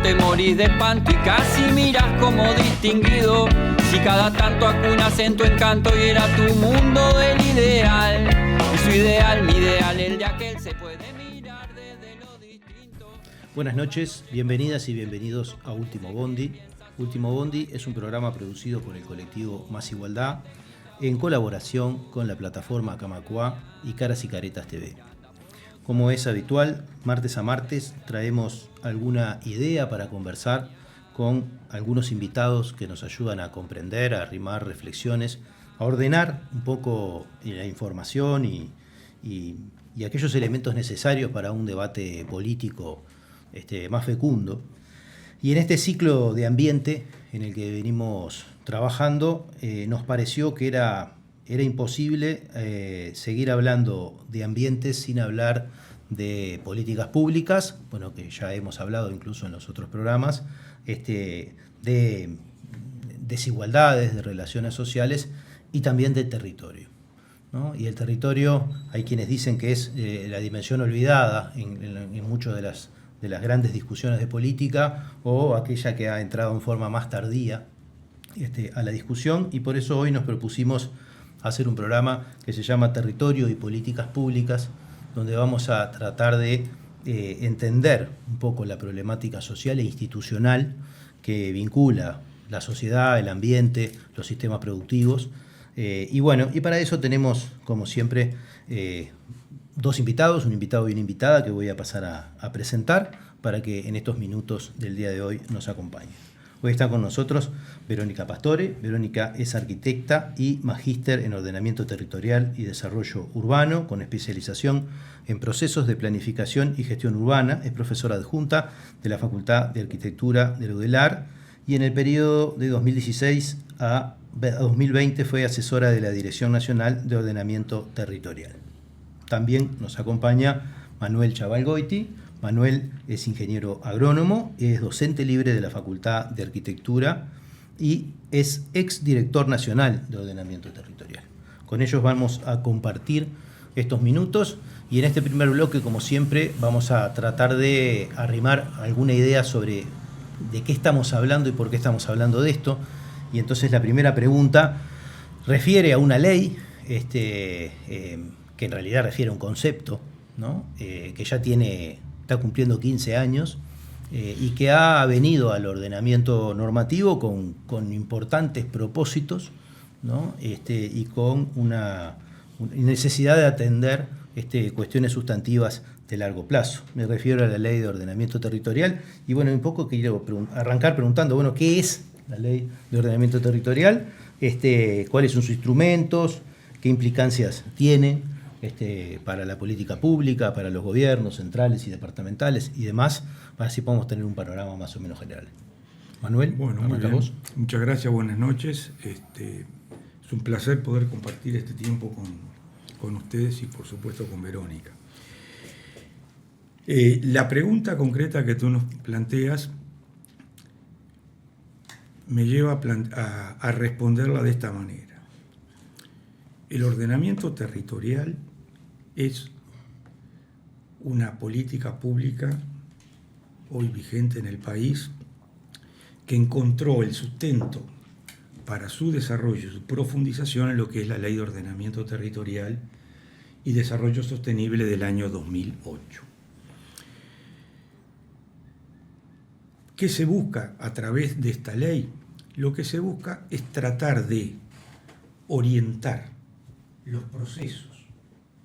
te morís de espanto y casi miras como distinguido. Si cada tanto acunas en tu encanto y era tu mundo el ideal. Y su ideal, mi ideal, el de aquel se puede mirar desde lo distinto. Buenas noches, bienvenidas y bienvenidos a Último Bondi. Último Bondi es un programa producido por el colectivo Más Igualdad en colaboración con la plataforma Camacuá y Caras y Caretas TV. Como es habitual, martes a martes traemos alguna idea para conversar con algunos invitados que nos ayudan a comprender, a arrimar reflexiones, a ordenar un poco la información y aquellos elementos necesarios para un debate político más fecundo. Y en este ciclo de ambiente en el que venimos trabajando, nos pareció que era imposible seguir hablando de ambientes sin hablar de políticas públicas, bueno, que ya hemos hablado incluso en los otros programas, de desigualdades, de relaciones sociales y también de territorio, ¿no? Y el territorio, hay quienes dicen que es la dimensión olvidada en muchas de las grandes discusiones de política, o aquella que ha entrado en forma más tardía a la discusión, y por eso hoy nos propusimos hacer un programa que se llama Territorio y Políticas Públicas, donde vamos a tratar de entender un poco la problemática social e institucional que vincula la sociedad, el ambiente, los sistemas productivos. Y para eso tenemos, como siempre, dos invitados, un invitado y una invitada que voy a pasar a presentar para que en estos minutos del día de hoy nos acompañen. Hoy está con nosotros Verónica Pastore. Verónica es arquitecta y magíster en ordenamiento territorial y desarrollo urbano, con especialización en procesos de planificación y gestión urbana. Es profesora adjunta de la Facultad de Arquitectura de la UDELAR y en el periodo de 2016 a 2020 fue asesora de la Dirección Nacional de Ordenamiento Territorial. También nos acompaña Manuel Chavalgoiti. Manuel es ingeniero agrónomo, es docente libre de la Facultad de Arquitectura y es exdirector nacional de Ordenamiento Territorial. Con ellos vamos a compartir estos minutos y en este primer bloque, como siempre, vamos a tratar de arrimar alguna idea sobre de qué estamos hablando y por qué estamos hablando de esto. Y entonces la primera pregunta refiere a una ley que en realidad refiere a un concepto, ¿no? Que ya está cumpliendo 15 años y que ha venido al ordenamiento normativo con importantes propósitos, ¿no? Y con una necesidad de atender cuestiones sustantivas de largo plazo. Me refiero a la Ley de Ordenamiento Territorial y un poco quiero arrancar preguntando, ¿qué es la Ley de Ordenamiento Territorial? ¿Cuáles son sus instrumentos? ¿Qué implicancias tiene para la política pública, para los gobiernos centrales y departamentales y demás, para así podamos tener un panorama más o menos general? Manuel, bueno, muy bien. Muchas gracias, buenas noches. Es un placer poder compartir este tiempo con ustedes y por supuesto con Verónica. La pregunta concreta que tú nos planteas me lleva a responderla de esta manera. El ordenamiento territorial es una política pública hoy vigente en el país que encontró el sustento para su desarrollo y su profundización en lo que es la Ley de Ordenamiento Territorial y Desarrollo Sostenible del año 2008. ¿Qué se busca a través de esta ley? Lo que se busca es tratar de orientar los procesos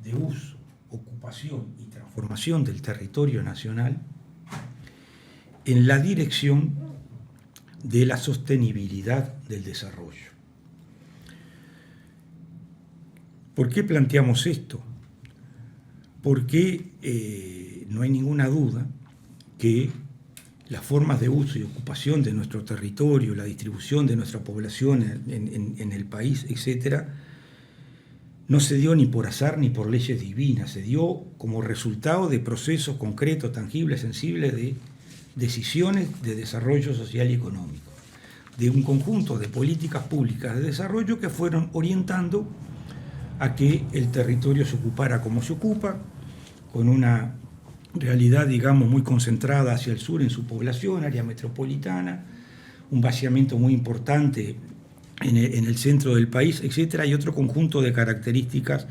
de uso, ocupación y transformación del territorio nacional en la dirección de la sostenibilidad del desarrollo. ¿Por qué planteamos esto? Porque no hay ninguna duda que las formas de uso y ocupación de nuestro territorio, la distribución de nuestra población en el país, etcétera, no se dio ni por azar ni por leyes divinas, se dio como resultado de procesos concretos, tangibles, sensibles, de decisiones de desarrollo social y económico, de un conjunto de políticas públicas de desarrollo que fueron orientando a que el territorio se ocupara como se ocupa, con una realidad, digamos, muy concentrada hacia el sur en su población, área metropolitana, un vaciamiento muy importante en el centro del país, etcétera, y otro conjunto de características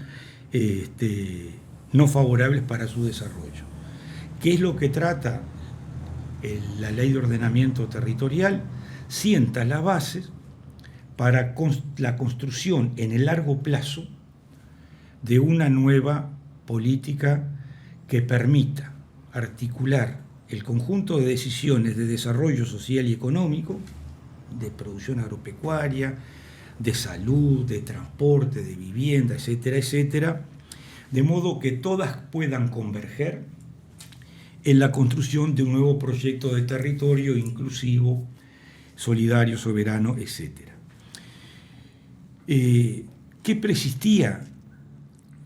no favorables para su desarrollo. ¿Qué es lo que trata la Ley de Ordenamiento Territorial? Sienta las bases para la construcción en el largo plazo de una nueva política que permita articular el conjunto de decisiones de desarrollo social y económico, de producción agropecuaria, de salud, de transporte, de vivienda, etcétera, etcétera, de modo que todas puedan converger en la construcción de un nuevo proyecto de territorio inclusivo, solidario, soberano, etcétera. ¿Qué persistía?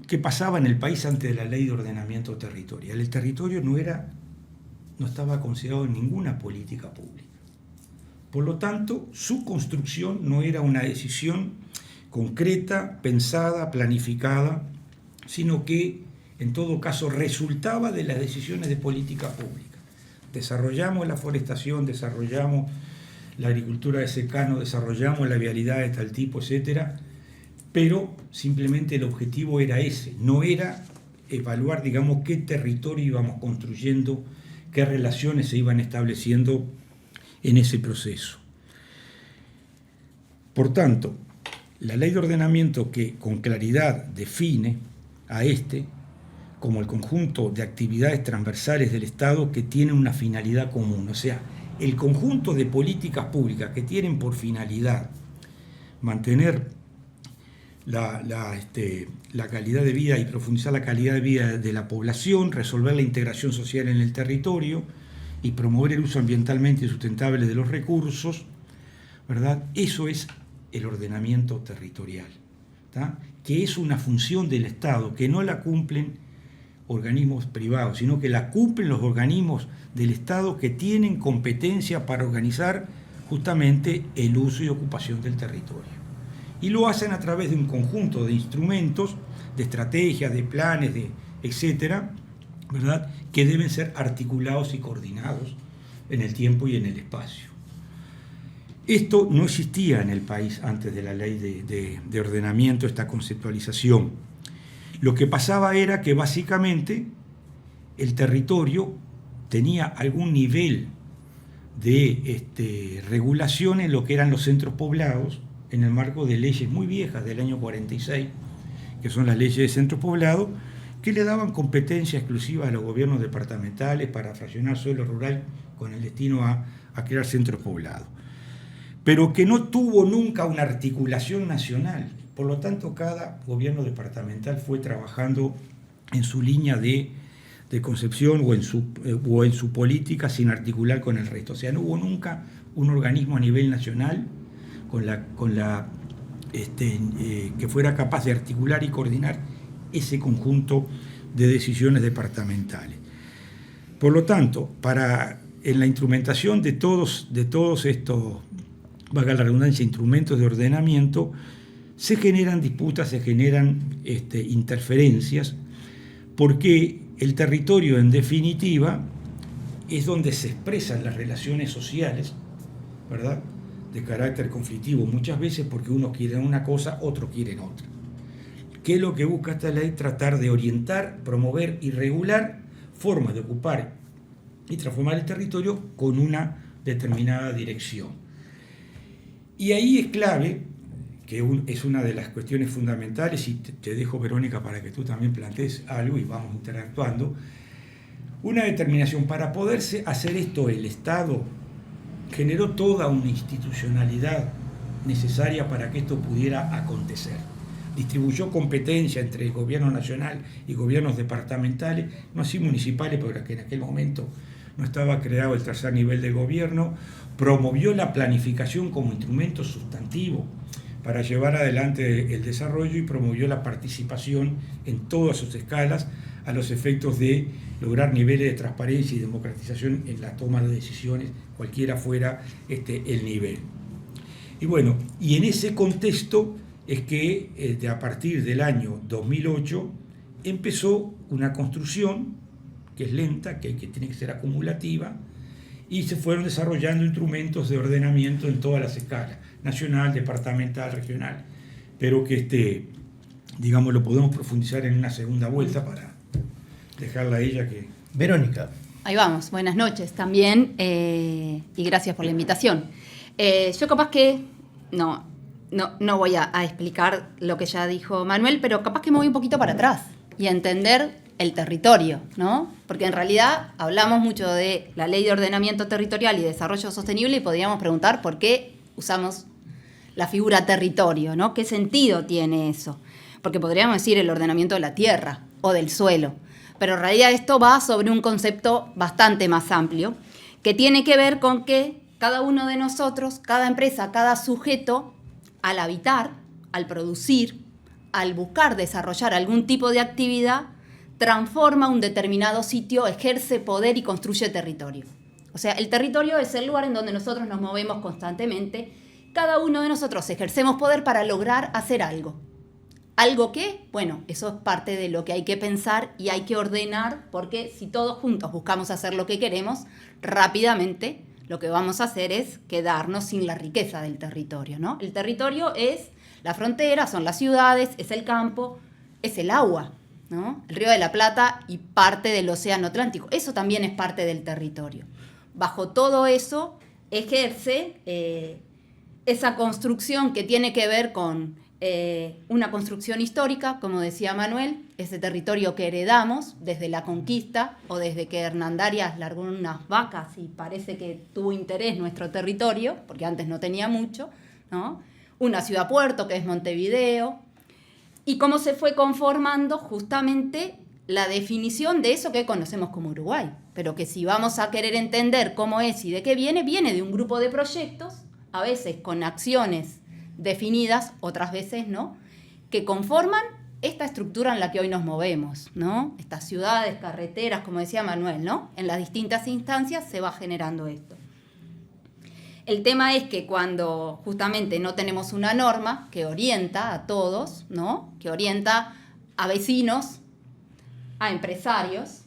¿Qué pasaba en el país antes de la Ley de Ordenamiento Territorial? El territorio no estaba considerado en ninguna política pública. Por lo tanto, su construcción no era una decisión concreta, pensada, planificada, sino que, en todo caso, resultaba de las decisiones de política pública. Desarrollamos la forestación, desarrollamos la agricultura de secano, desarrollamos la vialidad de tal tipo, etcétera, pero simplemente el objetivo era ese, no era evaluar, digamos, qué territorio íbamos construyendo, qué relaciones se iban estableciendo en ese proceso. Por tanto, la Ley de Ordenamiento que con claridad define a como el conjunto de actividades transversales del Estado que tienen una finalidad común, o sea, el conjunto de políticas públicas que tienen por finalidad mantener la calidad de vida y profundizar la calidad de vida de la población, resolver la integración social en el territorio y promover el uso ambientalmente sustentable de los recursos, ¿verdad? Eso es el ordenamiento territorial, ¿tá? Que es una función del Estado, que no la cumplen organismos privados, sino que la cumplen los organismos del Estado que tienen competencia para organizar justamente el uso y ocupación del territorio. Y lo hacen a través de un conjunto de instrumentos, de estrategias, de planes, etcétera, ¿verdad?, que deben ser articulados y coordinados en el tiempo y en el espacio. Esto no existía en el país antes de la ley de ordenamiento, esta conceptualización. Lo que pasaba era que básicamente el territorio tenía algún nivel de regulación en lo que eran los centros poblados, en el marco de leyes muy viejas del año 46, que son las leyes de centros poblados, que le daban competencia exclusiva a los gobiernos departamentales para fraccionar suelo rural con el destino a crear centros poblados, pero que no tuvo nunca una articulación nacional. Por lo tanto, cada gobierno departamental fue trabajando en su línea de concepción o en su política sin articular con el resto. O sea, no hubo nunca un organismo a nivel nacional que fuera capaz de articular y coordinar ese conjunto de decisiones departamentales. Por lo tanto, en la instrumentación de todos estos, valga la redundancia, instrumentos de ordenamiento, se generan disputas, se generan interferencias, porque el territorio, en definitiva, es donde se expresan las relaciones sociales, ¿verdad?, de carácter conflictivo, muchas veces porque unos quieren una cosa, otros quieren otra. ¿Qué es lo que busca esta ley? Tratar de orientar, promover y regular formas de ocupar y transformar el territorio con una determinada dirección. Y ahí es clave, que es una de las cuestiones fundamentales, y te dejo, Verónica, para que tú también plantees algo y vamos interactuando, una determinación. Para poderse hacer esto, el Estado generó toda una institucionalidad necesaria para que esto pudiera acontecer. Distribuyó competencia entre el gobierno nacional y gobiernos departamentales, no así municipales, porque en aquel momento no estaba creado el tercer nivel de gobierno, promovió la planificación como instrumento sustantivo para llevar adelante el desarrollo y promovió la participación en todas sus escalas a los efectos de lograr niveles de transparencia y democratización en la toma de decisiones, cualquiera fuera el nivel. Y bueno, y en ese contexto es que a partir del año 2008 empezó una construcción que es lenta, que tiene que ser acumulativa, y se fueron desarrollando instrumentos de ordenamiento en todas las escalas, nacional, departamental, regional, pero que digamos, lo podemos profundizar en una segunda vuelta para dejarla a ella que... Verónica. Ahí vamos, buenas noches también y gracias por la invitación. Yo capaz que no voy a explicar lo que ya dijo Manuel, pero capaz que me voy un poquito para atrás y a entender el territorio, ¿no? Porque en realidad hablamos mucho de la Ley de Ordenamiento Territorial y Desarrollo Sostenible y podríamos preguntar por qué usamos la figura territorio, ¿no? ¿Qué sentido tiene eso? Porque podríamos decir el ordenamiento de la tierra o del suelo, pero en realidad esto va sobre un concepto bastante más amplio que tiene que ver con que cada uno de nosotros, cada empresa, cada sujeto, al habitar, al producir, al buscar desarrollar algún tipo de actividad, transforma un determinado sitio, ejerce poder y construye territorio. O sea, el territorio es el lugar en donde nosotros nos movemos constantemente. Cada uno de nosotros ejercemos poder para lograr hacer algo. ¿Algo qué? Bueno, eso es parte de lo que hay que pensar y hay que ordenar, porque si todos juntos buscamos hacer lo que queremos, rápidamente lo que vamos a hacer es quedarnos sin la riqueza del territorio, ¿no? El territorio es la frontera, son las ciudades, es el campo, es el agua, ¿no? El Río de la Plata y parte del Océano Atlántico. Eso también es parte del territorio. Bajo todo eso ejerce esa construcción que tiene que ver con una construcción histórica, como decía Manuel, ese territorio que heredamos desde la conquista o desde que Hernandarias largó unas vacas y parece que tuvo interés nuestro territorio, porque antes no tenía mucho, ¿no? Una ciudad-puerto que es Montevideo, y cómo se fue conformando justamente la definición de eso que conocemos como Uruguay, pero que si vamos a querer entender cómo es y de qué viene de un grupo de proyectos, a veces con acciones definidas, otras veces no, que conforman esta estructura en la que hoy nos movemos, ¿no? Estas ciudades, carreteras, como decía Manuel, ¿no? En las distintas instancias se va generando esto. El tema es que cuando justamente no tenemos una norma que orienta a todos, ¿no? Que orienta a vecinos, a empresarios,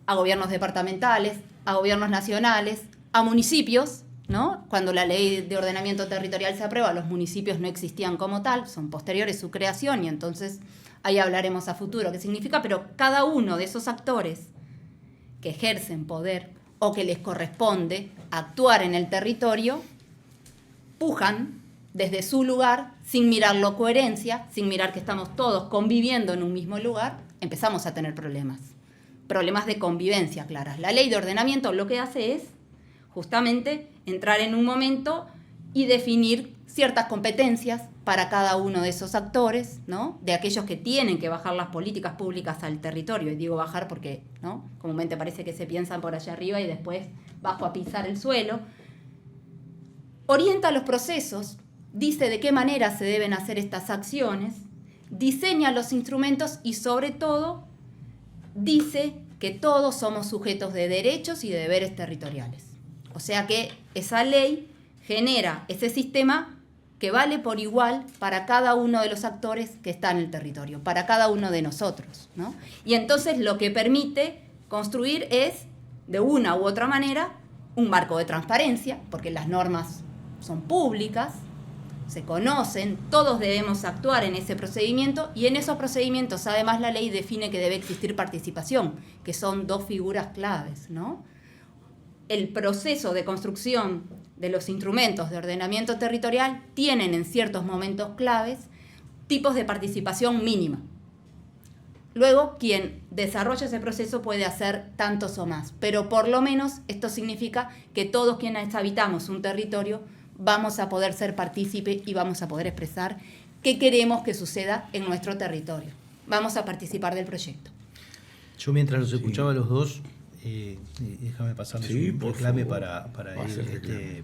a gobiernos departamentales, a gobiernos nacionales, a municipios, ¿no? Cuando la ley de ordenamiento territorial se aprueba, los municipios no existían como tal, son posteriores su creación y entonces ahí hablaremos a futuro qué significa, pero cada uno de esos actores que ejercen poder o que les corresponde actuar en el territorio, pujan desde su lugar sin mirar la coherencia, sin mirar que estamos todos conviviendo en un mismo lugar, empezamos a tener problemas de convivencia claras. La ley de ordenamiento lo que hace es justamente entrar en un momento y definir ciertas competencias para cada uno de esos actores, ¿no? De aquellos que tienen que bajar las políticas públicas al territorio. Y digo bajar porque, ¿no? Comúnmente parece que se piensan por allá arriba y después bajo a pisar el suelo. Orienta los procesos, dice de qué manera se deben hacer estas acciones, diseña los instrumentos y sobre todo dice que todos somos sujetos de derechos y de deberes territoriales. O sea que esa ley genera ese sistema que vale por igual para cada uno de los actores que está en el territorio, para cada uno de nosotros, ¿no? Y entonces lo que permite construir es, de una u otra manera, un marco de transparencia, porque las normas son públicas, se conocen, todos debemos actuar en ese procedimiento y en esos procedimientos además la ley define que debe existir participación, que son dos figuras claves, ¿no? El proceso de construcción de los instrumentos de ordenamiento territorial tienen en ciertos momentos claves tipos de participación mínima. Luego, quien desarrolla ese proceso puede hacer tantos o más, pero por lo menos esto significa que todos quienes habitamos un territorio vamos a poder ser partícipes y vamos a poder expresar qué queremos que suceda en nuestro territorio. Vamos a participar del proyecto. Yo mientras los escuchaba a los dos, déjame pasarles un reclame para ir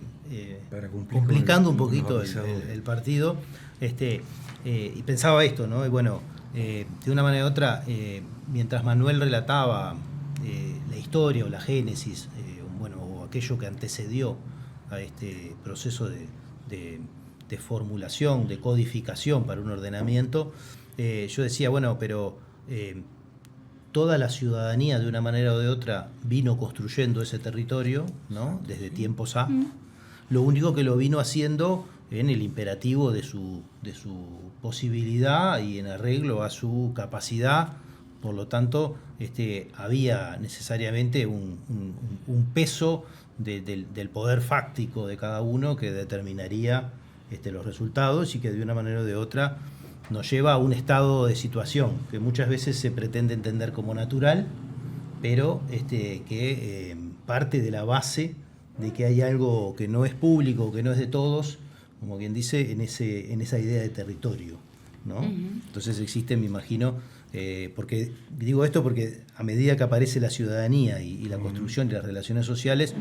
complicando un poquito el partido. Y pensaba esto, ¿no? Y bueno, de una manera u otra, mientras Manuel relataba la historia o la génesis, o aquello que antecedió a este proceso de formulación, de codificación para un ordenamiento, yo decía, bueno, pero toda la ciudadanía de una manera o de otra vino construyendo ese territorio, ¿no? Desde tiempos A. Lo único que lo vino haciendo en el imperativo de su posibilidad y en arreglo a su capacidad. Por lo tanto, había necesariamente un peso del poder fáctico de cada uno que determinaría los resultados y que de una manera o de otra nos lleva a un estado de situación que muchas veces se pretende entender como natural, pero que parte de la base de que hay algo que no es público, que no es de todos, como quien dice, en esa idea de territorio, ¿no? Entonces existe, me imagino, porque digo esto porque a medida que aparece la ciudadanía y la construcción de las relaciones sociales,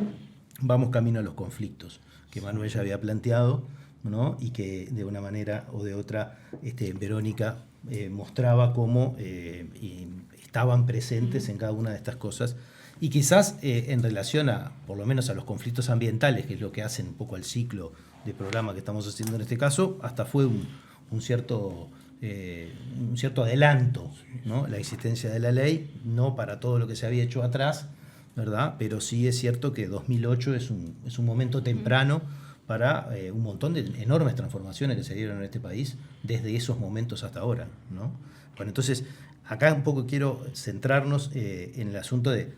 vamos camino a los conflictos que Manuel ya había planteado, ¿no? Y que de una manera o de otra Verónica mostraba cómo estaban presentes en cada una de estas cosas. Y quizás en relación por lo menos a los conflictos ambientales, que es lo que hacen un poco al ciclo de programa que estamos haciendo en este caso, hasta fue un cierto adelanto, ¿no? La existencia de la ley, no para todo lo que se había hecho atrás, ¿verdad? Pero sí es cierto que 2008 es un momento temprano para un montón de enormes transformaciones que se dieron en este país desde esos momentos hasta ahora, ¿no? Bueno, entonces, acá un poco quiero centrarnos en el asunto de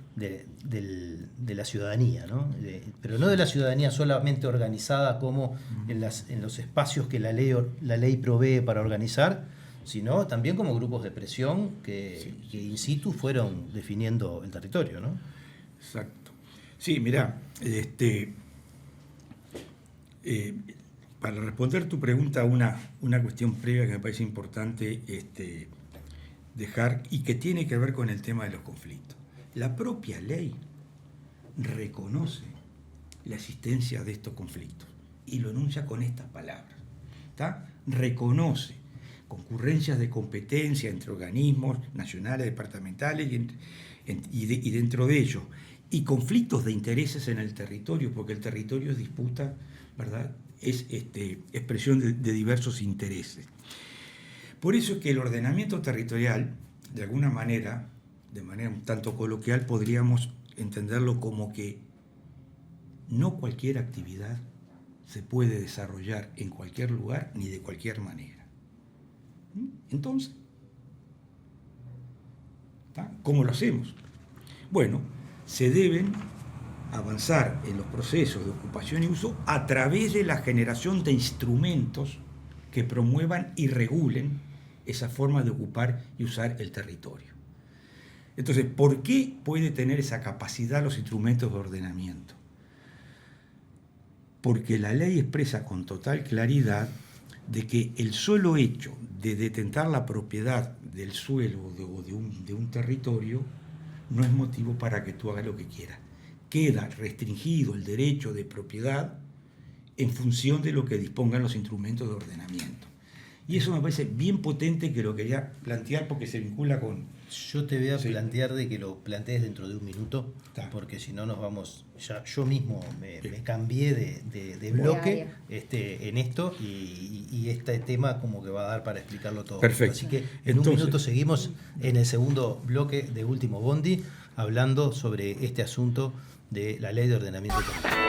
la ciudadanía, ¿no? Pero no de la ciudadanía solamente organizada como en los espacios que la ley provee para organizar, sino también como grupos de presión que in situ fueron definiendo el territorio, ¿no? Exacto. Sí, mirá, para responder tu pregunta, una cuestión previa que me parece importante dejar y que tiene que ver con el tema de los conflictos. La propia ley reconoce la existencia de estos conflictos y lo enuncia con estas palabras, ¿está? Reconoce concurrencias de competencia entre organismos nacionales, departamentales y dentro de ellos, y conflictos de intereses en el territorio, porque el territorio es disputa, ¿verdad? Es expresión de diversos intereses. Por eso es que el ordenamiento territorial, de alguna manera, de manera un tanto coloquial, podríamos entenderlo como que no cualquier actividad se puede desarrollar en cualquier lugar ni de cualquier manera. Entonces, ¿cómo lo hacemos? Bueno, se deben avanzar en los procesos de ocupación y uso a través de la generación de instrumentos que promuevan y regulen esa forma de ocupar y usar el territorio. Entonces, ¿por qué puede tener esa capacidad los instrumentos de ordenamiento? Porque la ley expresa con total claridad de que el solo hecho de detentar la propiedad del suelo o de un territorio no es motivo para que tú hagas lo que quieras. Queda restringido el derecho de propiedad en función de lo que dispongan los instrumentos de ordenamiento. Y eso me parece bien potente, que lo quería plantear porque se vincula con... Yo te voy a plantear de que lo plantees dentro de un minuto, porque si no nos vamos... Ya yo mismo me cambié de bloque en esto y este tema como que va a dar para explicarlo todo. Perfecto. Así que en un minuto seguimos en el segundo bloque de Último Bondi hablando sobre este asunto de la ley de ordenamiento territorial.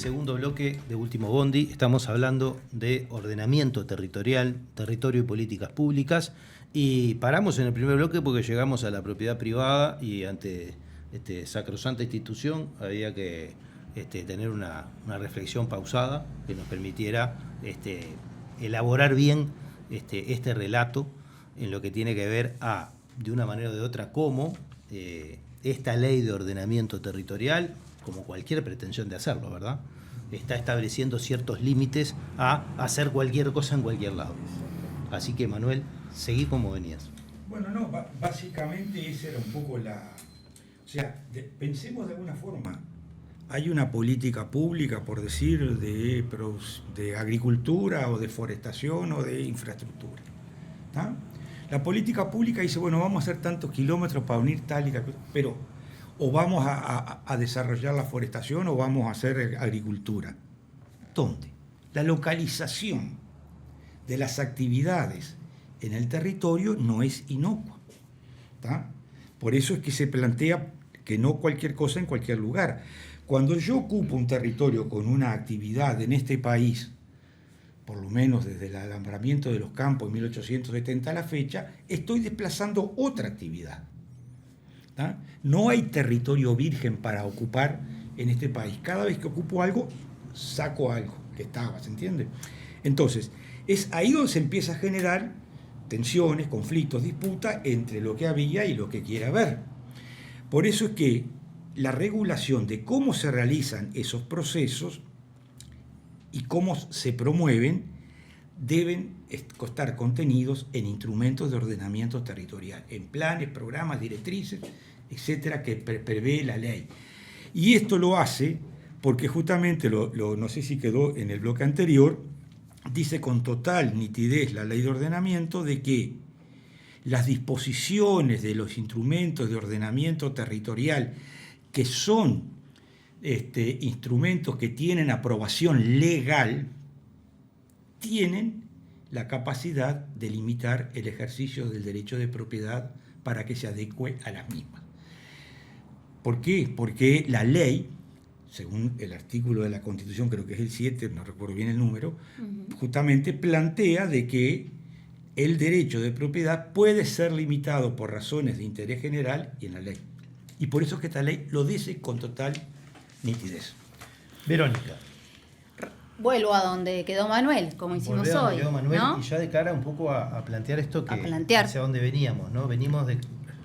segundo bloque de Último Bondi estamos hablando de ordenamiento territorial, territorio y políticas públicas, y paramos en el primer bloque porque llegamos a la propiedad privada y ante sacrosanta institución había que tener una reflexión pausada que nos permitiera elaborar bien este relato en lo que tiene que ver de una manera o de otra, cómo esta ley de ordenamiento territorial, como cualquier pretensión de hacerlo, ¿verdad?, está estableciendo ciertos límites a hacer cualquier cosa en cualquier lado. Así que, Manuel, seguí como venías. Bueno, no, básicamente esa era un poco la... O sea, pensemos de alguna forma, hay una política pública, por decir, de agricultura o de forestación o de infraestructura, ¿tá? La política pública dice, bueno, vamos a hacer tantos kilómetros para unir tal y tal, pero o vamos a desarrollar la forestación o vamos a hacer agricultura. ¿Dónde? La localización de las actividades en el territorio no es inocua, ¿tá? Por eso es que se plantea que no cualquier cosa en cualquier lugar. Cuando yo ocupo un territorio con una actividad en este país, por lo menos desde el alambramiento de los campos en 1870 a la fecha, estoy desplazando otra actividad, ¿tá? No hay territorio virgen para ocupar en este país. Cada vez que ocupo algo, saco algo que estaba, ¿se entiende? Entonces, es ahí donde se empieza a generar tensiones, conflictos, disputas entre lo que había y lo que quiere haber. Por eso es que la regulación de cómo se realizan esos procesos y cómo se promueven deben estar contenidos en instrumentos de ordenamiento territorial, en planes, programas, directrices, etcétera, que prevé la ley. Y esto lo hace porque justamente, no sé si quedó en el bloque anterior, dice con total nitidez la ley de ordenamiento de que las disposiciones de los instrumentos de ordenamiento territorial, que son instrumentos que tienen aprobación legal, tienen la capacidad de limitar el ejercicio del derecho de propiedad para que se adecue a las mismas. ¿Por qué? Porque la ley, según el artículo de la Constitución, creo que es el 7, no recuerdo bien el número, justamente plantea de que el derecho de propiedad puede ser limitado por razones de interés general y en la ley. Y por eso es que esta ley lo dice con total nitidez. Verónica. Vuelvo a donde quedó Manuel, como hicimos Volvé a donde hoy, quedó Manuel, ¿no? y ya de cara un poco a plantear esto que hacia dónde veníamos, ¿no? Venimos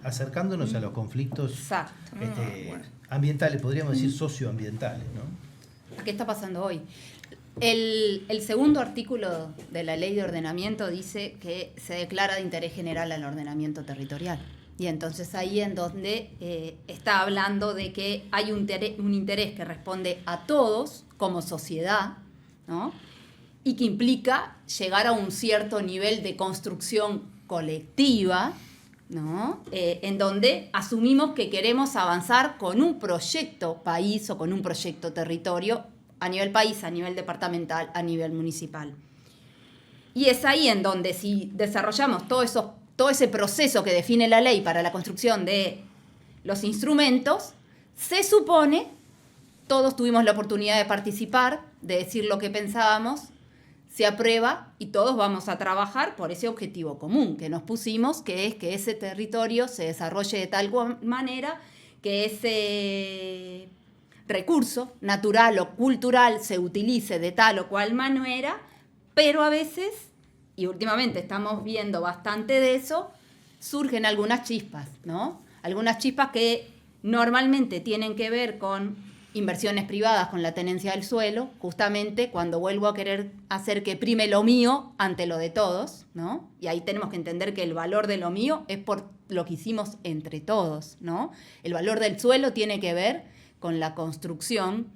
acercándonos a los conflictos ambientales, podríamos decir socioambientales, ¿no? ¿Qué está pasando hoy? El segundo artículo de la Ley de Ordenamiento dice que se declara de interés general al ordenamiento territorial. Y entonces ahí en donde está hablando de que hay un interés que responde a todos como sociedad, ¿no? Y que implica llegar a un cierto nivel de construcción colectiva, ¿no? En donde asumimos que queremos avanzar con un proyecto país o con un proyecto territorio a nivel país, a nivel departamental, a nivel municipal. Y es ahí en donde si desarrollamos todo ese proceso que define la ley para la construcción de los instrumentos, se supone, todos tuvimos la oportunidad de participar, de decir lo que pensábamos, se aprueba y todos vamos a trabajar por ese objetivo común que nos pusimos, que es que ese territorio se desarrolle de tal manera que ese recurso natural o cultural se utilice de tal o cual manera, pero a veces, y últimamente estamos viendo bastante de eso, surgen algunas chispas, ¿no? Algunas chispas que normalmente tienen que ver con inversiones privadas, con la tenencia del suelo, justamente cuando vuelvo a querer hacer que prime lo mío ante lo de todos, ¿no? Y ahí tenemos que entender que el valor de lo mío es por lo que hicimos entre todos, ¿no? El valor del suelo tiene que ver con la construcción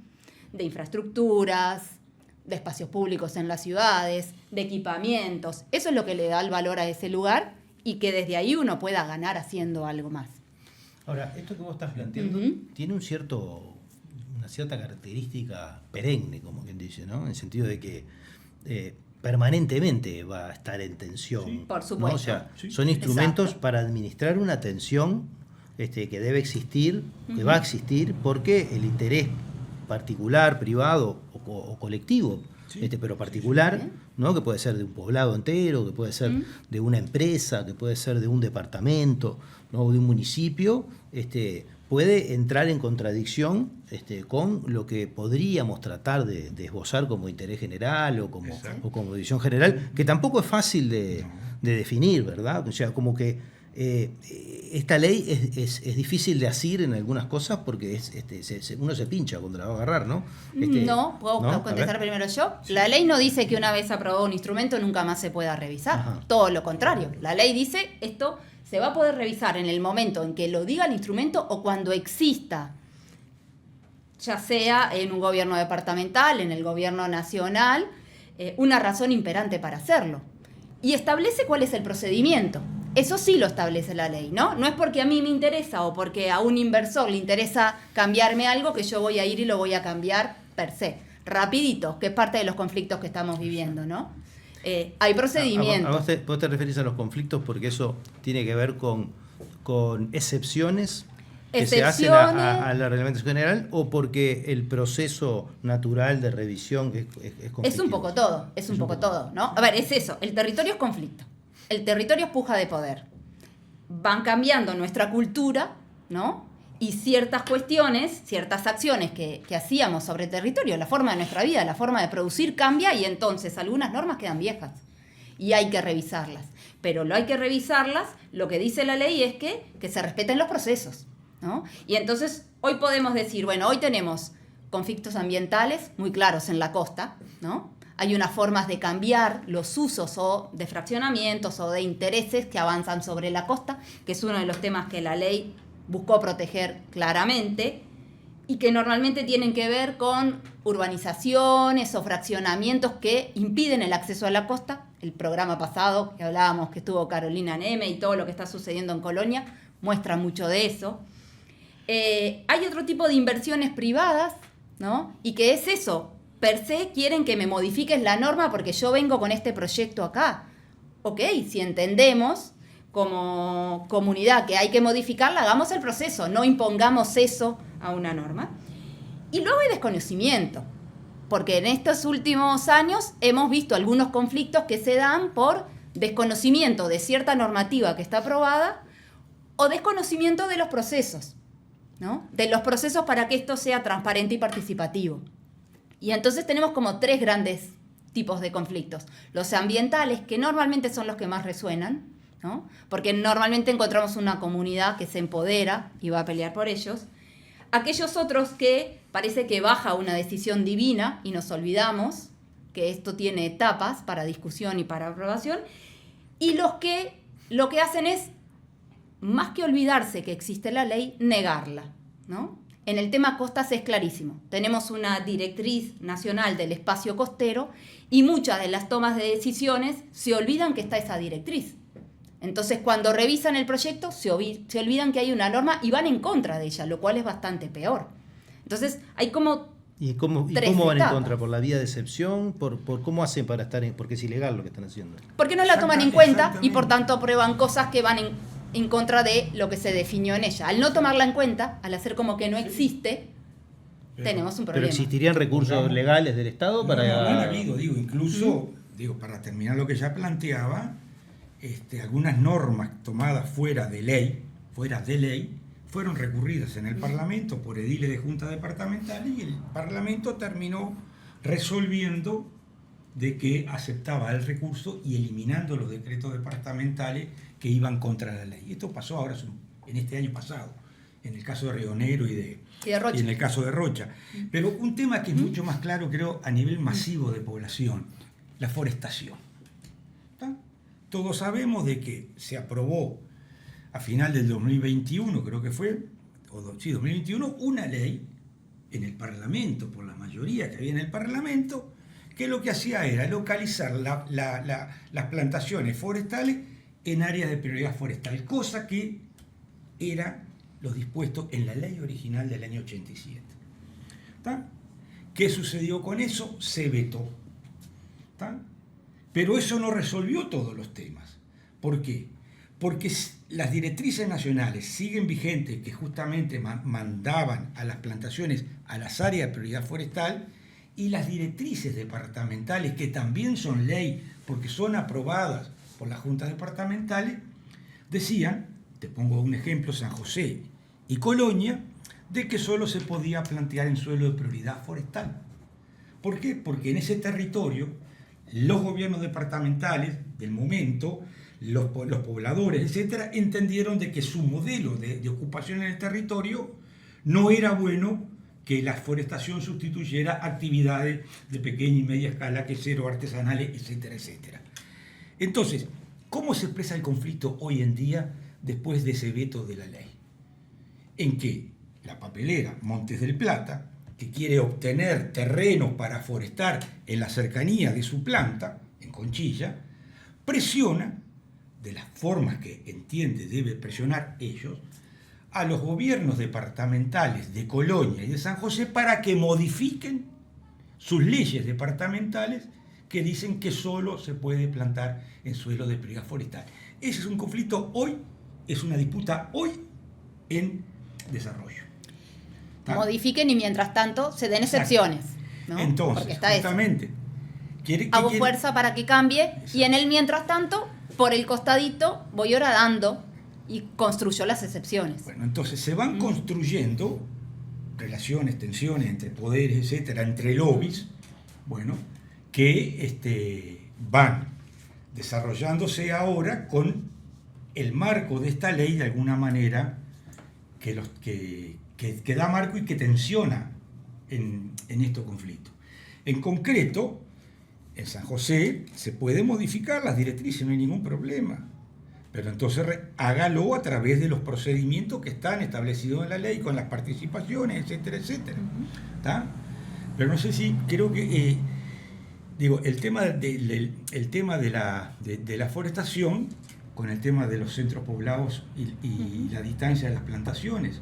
de infraestructuras, de espacios públicos en las ciudades, de equipamientos. Eso es lo que le da el valor a ese lugar y que desde ahí uno pueda ganar haciendo algo más. Ahora, esto que vos estás planteando tiene una cierta característica perenne, como quien dice, ¿no? En el sentido de que permanentemente va a estar en tensión. Sí, por supuesto. ¿no? O sea, son instrumentos para administrar una tensión que debe existir, que va a existir, porque el interés particular, privado o colectivo, pero particular, ¿no? Que puede ser de un poblado entero, que puede ser de una empresa, que puede ser de un departamento, ¿no? De un municipio, puede entrar en contradicción con lo que podríamos tratar de esbozar como interés general o como visión general, que tampoco es fácil de definir, ¿verdad? O sea, como que esta ley es difícil de asir en algunas cosas porque uno se pincha cuando la va a agarrar, ¿no? ¿Puedo contestar primero yo? Sí. La ley no dice que una vez aprobado un instrumento nunca más se pueda revisar. Ajá. Todo lo contrario. La ley dice esto se va a poder revisar en el momento en que lo diga el instrumento o cuando exista, ya sea en un gobierno departamental, en el gobierno nacional, una razón imperante para hacerlo. Y establece cuál es el procedimiento. Eso sí lo establece la ley, ¿no? No es porque a mí me interesa o porque a un inversor le interesa cambiarme algo que yo voy a ir y lo voy a cambiar per se. Rapidito, que es parte de los conflictos que estamos viviendo, ¿no? Hay procedimientos. ¿Vos te referís a los conflictos porque eso tiene que ver con excepciones que se hacen a la reglamentación general o porque el proceso natural de revisión es conflictivo? Es un poco todo, ¿no? A ver, es eso, el territorio es conflicto, el territorio es puja de poder. Van cambiando nuestra cultura, ¿no? Y ciertas cuestiones, ciertas acciones que hacíamos sobre el territorio, la forma de nuestra vida, la forma de producir cambia y entonces algunas normas quedan viejas y hay que revisarlas. Pero hay que revisarlas, lo que dice la ley es que se respeten los procesos, ¿no? Y entonces hoy podemos decir, bueno, hoy tenemos conflictos ambientales muy claros en la costa, ¿no? Hay unas formas de cambiar los usos o de fraccionamientos o de intereses que avanzan sobre la costa, que es uno de los temas que la ley buscó proteger claramente y que normalmente tienen que ver con urbanizaciones o fraccionamientos que impiden el acceso a la costa. El programa pasado que hablábamos, que estuvo Carolina Neme y todo lo que está sucediendo en Colonia, muestra mucho de eso. Hay otro tipo de inversiones privadas, ¿no? Y que es eso, per se quieren que me modifiques la norma porque yo vengo con este proyecto acá. Ok, si entendemos como comunidad que hay que modificarla, hagamos el proceso, no impongamos eso a una norma. Y luego hay desconocimiento, porque en estos últimos años hemos visto algunos conflictos que se dan por desconocimiento de cierta normativa que está aprobada o desconocimiento de los procesos, ¿no? De los procesos para que esto sea transparente y participativo. Y entonces tenemos como tres grandes tipos de conflictos. Los ambientales, que normalmente son los que más resuenan, ¿no? Porque normalmente encontramos una comunidad que se empodera y va a pelear por ellos. Aquellos otros que parece que baja una decisión divina y nos olvidamos que esto tiene etapas para discusión y para aprobación. Y los que lo que hacen es, más que olvidarse que existe la ley, negarla, ¿no? En el tema costas es clarísimo. Tenemos una directriz nacional del espacio costero y muchas de las tomas de decisiones se olvidan que está esa directriz. Entonces, cuando revisan el proyecto, se olvidan que hay una norma y van en contra de ella, lo cual es bastante peor. Entonces, hay como ¿Y cómo van en contra? ¿Por la vía de excepción? ¿Por cómo hacen para estar en...? Porque es ilegal lo que están haciendo. Porque no la toman en cuenta y, por tanto, aprueban cosas que van en contra de lo que se definió en ella. Al no tomarla en cuenta, al hacer como que no existe, tenemos un problema. ¿Pero existirían recursos legales del Estado para...? No han habido, incluso, para terminar lo que ya planteaba, algunas normas tomadas fuera de ley, fueron recurridas en el Parlamento por ediles de juntas departamentales y el Parlamento terminó resolviendo de que aceptaba el recurso y eliminando los decretos departamentales que iban contra la ley. Esto pasó ahora, en este año pasado, en el caso de Río Negro y en el caso de Rocha. Pero un tema que es mucho más claro, creo, a nivel masivo de población, la forestación. ¿Está? Todos sabemos de que se aprobó a final del 2021, creo que fue, 2021, una ley en el Parlamento, por la mayoría que había en el Parlamento, que lo que hacía era localizar las plantaciones forestales en áreas de prioridad forestal, cosa que era lo dispuesto en la ley original del año 87. ¿Está? ¿Qué sucedió con eso? Se vetó. ¿Está? Pero eso no resolvió todos los temas. ¿Por qué? Porque las directrices nacionales siguen vigentes, que justamente mandaban a las plantaciones a las áreas de prioridad forestal, y las directrices departamentales, que también son ley porque son aprobadas por las juntas departamentales, decían, te pongo un ejemplo, San José y Colonia, de que solo se podía plantear en suelo de prioridad forestal. ¿Por qué? Porque en ese territorio los gobiernos departamentales del momento, los pobladores, etcétera, entendieron de que su modelo de ocupación en el territorio no era bueno, que la forestación sustituyera actividades de pequeña y media escala, quesero, artesanales, etcétera, etcétera. Entonces, ¿cómo se expresa el conflicto hoy en día después de ese veto de la ley? En que la papelera Montes del Plata, que quiere obtener terrenos para forestar en la cercanía de su planta, en Conchilla, presiona, de las formas que entiende debe presionar ellos, a los gobiernos departamentales de Colonia y de San José para que modifiquen sus leyes departamentales que dicen que solo se puede plantar en suelo de prioridad forestal. Ese es un conflicto hoy, es una disputa hoy en desarrollo. ¿Está? Modifiquen y mientras tanto se den excepciones, ¿no? Entonces, justamente, hago fuerza para que cambie. Exacto. Y en el mientras tanto, por el costadito, voy horadando y construyó las excepciones. Bueno, entonces se van construyendo relaciones, tensiones entre poderes, etcétera, entre lobbies, bueno, que van desarrollándose ahora con el marco de esta ley, de alguna manera, que da marco y que tensiona en estos conflictos. En concreto, en San José se puede modificar las directrices, no hay ningún problema. Pero entonces hágalo a través de los procedimientos que están establecidos en la ley, con las participaciones, etcétera, etcétera. ¿Está? Pero no sé si, creo que, el tema de la forestación, con el tema de los centros poblados y la distancia de las plantaciones.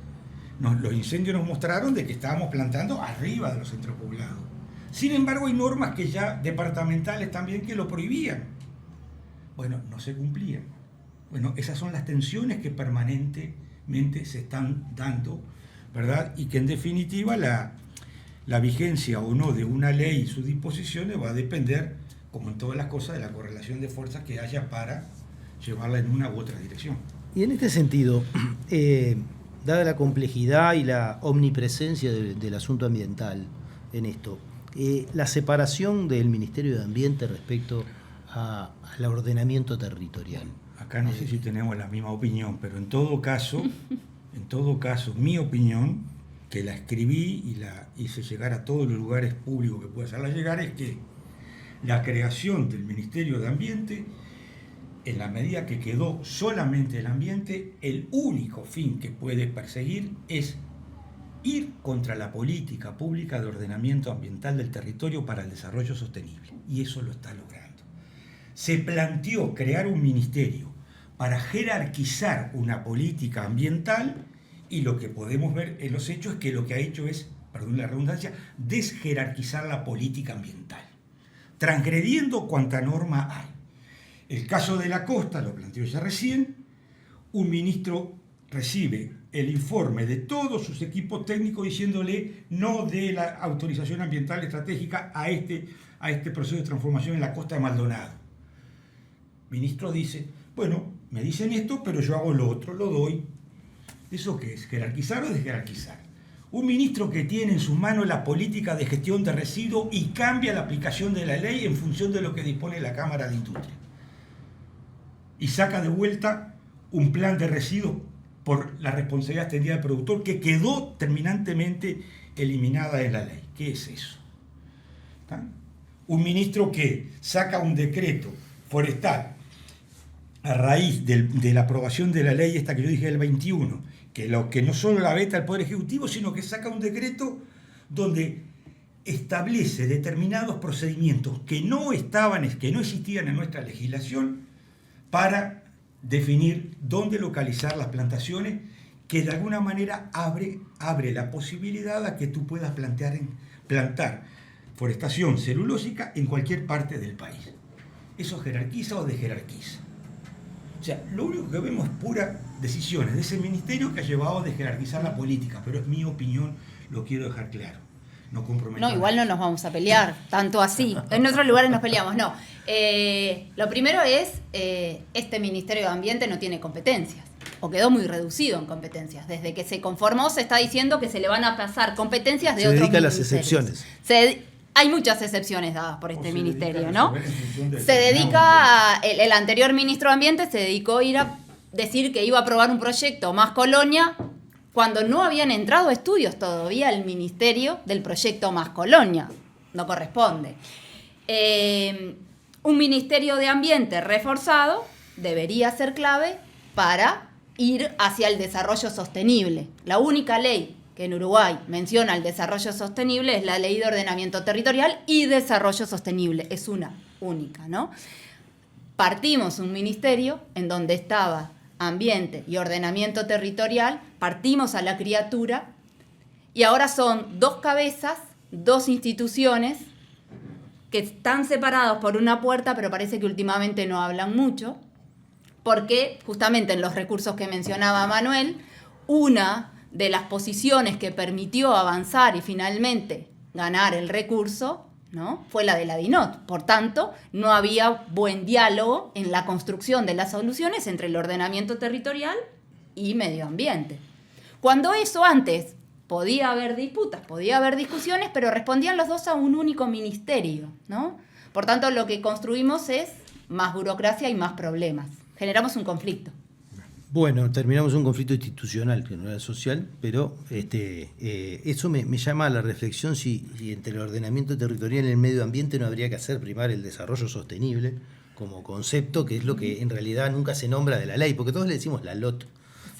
Los incendios nos mostraron de que estábamos plantando arriba de los centros poblados. Sin embargo, hay normas que ya departamentales también que lo prohibían. Bueno, no se cumplían. Bueno, esas son las tensiones que permanentemente se están dando, ¿verdad? Y que en definitiva la vigencia o no de una ley y sus disposiciones va a depender, como en todas las cosas, de la correlación de fuerzas que haya para llevarla en una u otra dirección. Y en este sentido, dada la complejidad y la omnipresencia del asunto ambiental en esto, la separación del Ministerio de Ambiente respecto al ordenamiento territorial. Acá no sé si tenemos la misma opinión, pero en todo caso, mi opinión, que la escribí y la hice llegar a todos los lugares públicos que pueda hacerla llegar, es que la creación del Ministerio de Ambiente, en la medida que quedó solamente el ambiente, el único fin que puede perseguir es ir contra la política pública de ordenamiento ambiental del territorio para el desarrollo sostenible. Y eso lo está logrando. Se planteó crear un ministerio para jerarquizar una política ambiental y lo que podemos ver en los hechos es que lo que ha hecho es, perdón la redundancia, desjerarquizar la política ambiental, transgrediendo cuanta norma hay. El caso de la costa, lo planteó ya recién, un ministro recibe el informe de todos sus equipos técnicos diciéndole no dé la autorización ambiental estratégica a este proceso de transformación en la costa de Maldonado. El ministro dice, bueno, me dicen esto, pero yo hago lo otro, lo doy. ¿Eso qué es? ¿Jerarquizar o desjerarquizar? Un ministro que tiene en sus manos la política de gestión de residuos y cambia la aplicación de la ley en función de lo que dispone la Cámara de Industria. Y saca de vuelta un plan de residuos por la responsabilidad extendida del productor que quedó terminantemente eliminada en la ley. ¿Qué es eso? ¿Está? Un ministro que saca un decreto forestal a raíz de la aprobación de la ley esta que yo dije del 21, que no solo la veta el Poder Ejecutivo, sino que saca un decreto donde establece determinados procedimientos que no existían en nuestra legislación para definir dónde localizar las plantaciones, que de alguna manera abre la posibilidad a que tú puedas plantar forestación celulósica en cualquier parte del país. ¿Eso jerarquiza o desjerarquiza? O sea, lo único que vemos es puras decisiones de ese ministerio que ha llevado a desjerarquizar la política, pero es mi opinión, lo quiero dejar claro. No comprometo. No, igual no nos vamos a pelear, tanto así. En otros lugares nos peleamos, no. Lo primero es, este Ministerio de Ambiente no tiene competencias, o quedó muy reducido en competencias. Desde que se conformó se está diciendo que se le van a pasar competencias de otros ministerios. Se dedica a las excepciones. Hay muchas excepciones dadas por este ministerio, ¿no? Se dedica, el anterior ministro de Ambiente se dedicó a ir a decir que iba a aprobar un proyecto Más Colonia, cuando no habían entrado estudios todavía al ministerio del proyecto Más Colonia. No corresponde. Un ministerio de Ambiente reforzado debería ser clave para ir hacia el desarrollo sostenible. La única ley que en Uruguay menciona el desarrollo sostenible es la Ley de Ordenamiento Territorial y Desarrollo Sostenible. Es una única, ¿no? Partimos un ministerio en donde estaba Ambiente y Ordenamiento Territorial, partimos a la criatura y ahora son dos cabezas, dos instituciones que están separados por una puerta, pero parece que últimamente no hablan mucho, porque justamente en los recursos que mencionaba Manuel, una de las posiciones que permitió avanzar y finalmente ganar el recurso, ¿no?, fue la de la DINOT. Por tanto, no había buen diálogo en la construcción de las soluciones entre el ordenamiento territorial y medio ambiente. Cuando eso antes podía haber disputas, podía haber discusiones, pero respondían los dos a un único ministerio, ¿no? Por tanto, lo que construimos es más burocracia y más problemas. Generamos un conflicto. Bueno, terminamos un conflicto institucional, que no era social, pero eso me llama a la reflexión si entre el ordenamiento territorial y el medio ambiente no habría que hacer primar el desarrollo sostenible como concepto, que es lo que en realidad nunca se nombra de la ley, porque todos le decimos la LOT,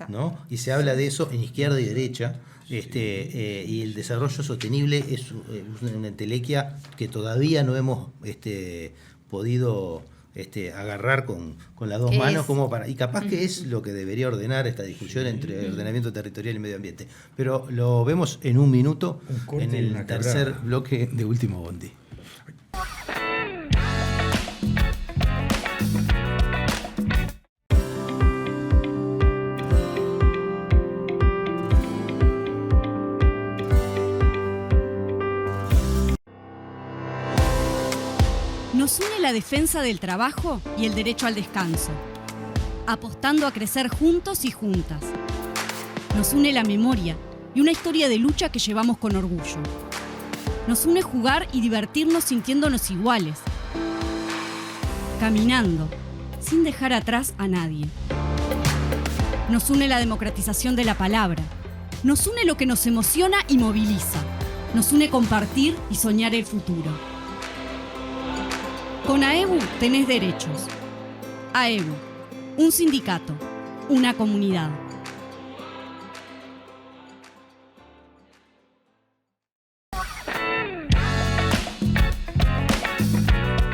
¿no? Y se habla de eso en izquierda y derecha, y el desarrollo sostenible es una entelequia que todavía no hemos podido agarrar con las dos manos como para, y capaz que es lo que debería ordenar esta discusión entre ordenamiento territorial y medio ambiente. Pero lo vemos en un minuto en el tercer bloque de Último Bondi. Nos une la defensa del trabajo y el derecho al descanso, apostando a crecer juntos y juntas. Nos une la memoria y una historia de lucha que llevamos con orgullo. Nos une jugar y divertirnos sintiéndonos iguales, caminando, sin dejar atrás a nadie. Nos une la democratización de la palabra. Nos une lo que nos emociona y moviliza. Nos une compartir y soñar el futuro. Con AEBU tenés derechos. AEBU, un sindicato, una comunidad.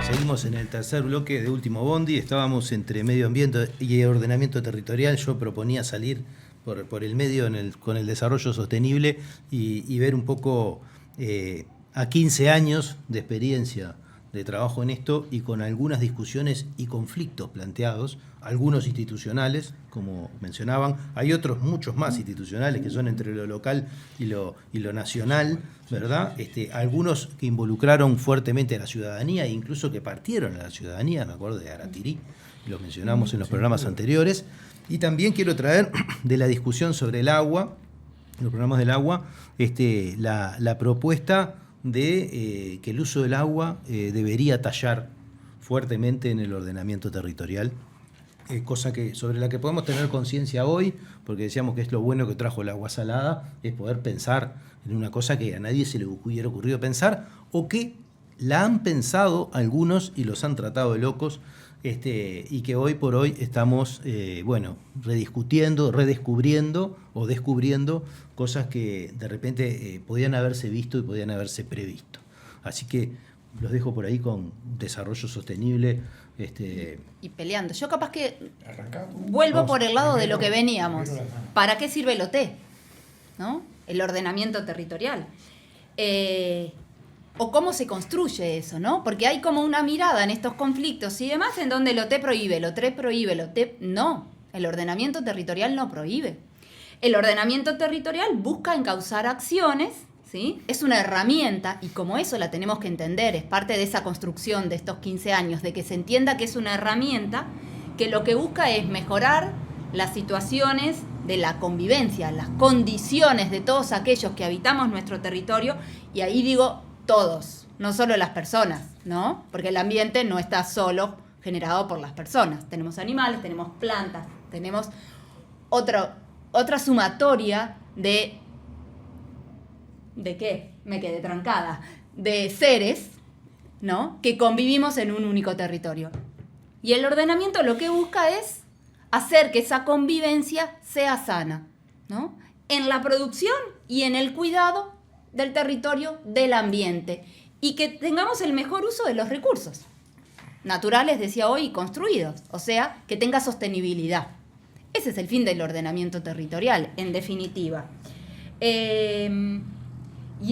Seguimos en el tercer bloque de Último Bondi. Estábamos entre medio ambiente y ordenamiento territorial. Yo proponía salir por el medio con el desarrollo sostenible y ver un poco a 15 años de experiencia de trabajo en esto y con algunas discusiones y conflictos planteados, algunos institucionales, como mencionaban, hay otros muchos más institucionales que son entre lo local y lo nacional, ¿verdad? Algunos que involucraron fuertemente a la ciudadanía e incluso que partieron a la ciudadanía, me acuerdo de Aratirí, los mencionamos en los programas anteriores, y también quiero traer de la discusión sobre el agua, los programas del agua, la propuesta de que el uso del agua debería tallar fuertemente en el ordenamiento territorial, cosa sobre la que podemos tener conciencia hoy, porque decíamos que es lo bueno que trajo el agua salada, es poder pensar en una cosa que a nadie se le hubiera ocurrido pensar, o que la han pensado algunos y los han tratado de locos, y que hoy por hoy estamos rediscutiendo, redescubriendo o descubriendo cosas que de repente podían haberse visto y podían haberse previsto. Así que los dejo por ahí con desarrollo sostenible. Y peleando. Yo capaz que vuelvo por el lado de lo que veníamos. ¿Para qué sirve el OT? ¿No? El ordenamiento territorial. o cómo se construye eso, ¿no? Porque hay como una mirada en estos conflictos y demás en donde lo te prohíbe, no, el ordenamiento territorial no prohíbe. El ordenamiento territorial busca encauzar acciones, ¿sí? Es una herramienta y como eso la tenemos que entender, es parte de esa construcción de estos 15 años, de que se entienda que es una herramienta que lo que busca es mejorar las situaciones de la convivencia, las condiciones de todos aquellos que habitamos nuestro territorio, y ahí digo todos, no solo las personas, ¿no? Porque el ambiente no está solo generado por las personas. Tenemos animales, tenemos plantas, tenemos otra sumatoria de qué, me quedé trancada, de seres, ¿no? Que convivimos en un único territorio. Y el ordenamiento lo que busca es hacer que esa convivencia sea sana, ¿no? En la producción y en el cuidado del territorio, del ambiente, y que tengamos el mejor uso de los recursos naturales, decía hoy, y construidos, o sea, que tenga sostenibilidad. Ese es el fin del ordenamiento territorial, en definitiva. Y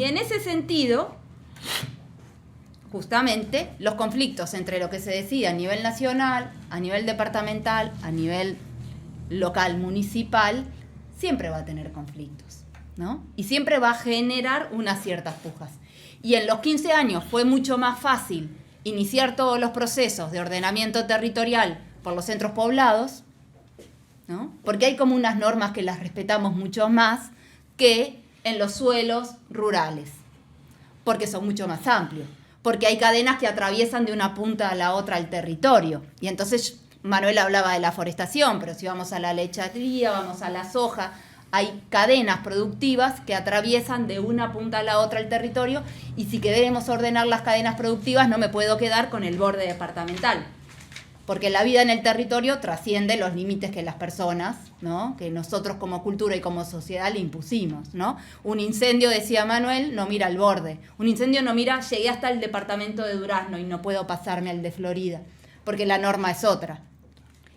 en ese sentido, justamente, los conflictos entre lo que se decide a nivel nacional, a nivel departamental, a nivel local, municipal, siempre va a tener conflictos, ¿no? Y siempre va a generar unas ciertas pujas. Y en los 15 años fue mucho más fácil iniciar todos los procesos de ordenamiento territorial por los centros poblados, ¿no? Porque hay como unas normas que las respetamos mucho más que en los suelos rurales, porque son mucho más amplios, porque hay cadenas que atraviesan de una punta a la otra el territorio. Y entonces Manuel hablaba de la forestación, pero si vamos a la lechería, vamos a la soja, hay cadenas productivas que atraviesan de una punta a la otra el territorio, y si queremos ordenar las cadenas productivas no me puedo quedar con el borde departamental, porque la vida en el territorio trasciende los límites que las personas, ¿no? Que nosotros como cultura y como sociedad le impusimos, ¿no? Un incendio, decía Manuel, no mira al borde. Un incendio no mira, llegué hasta el departamento de Durazno y no puedo pasarme al de Florida, porque la norma es otra.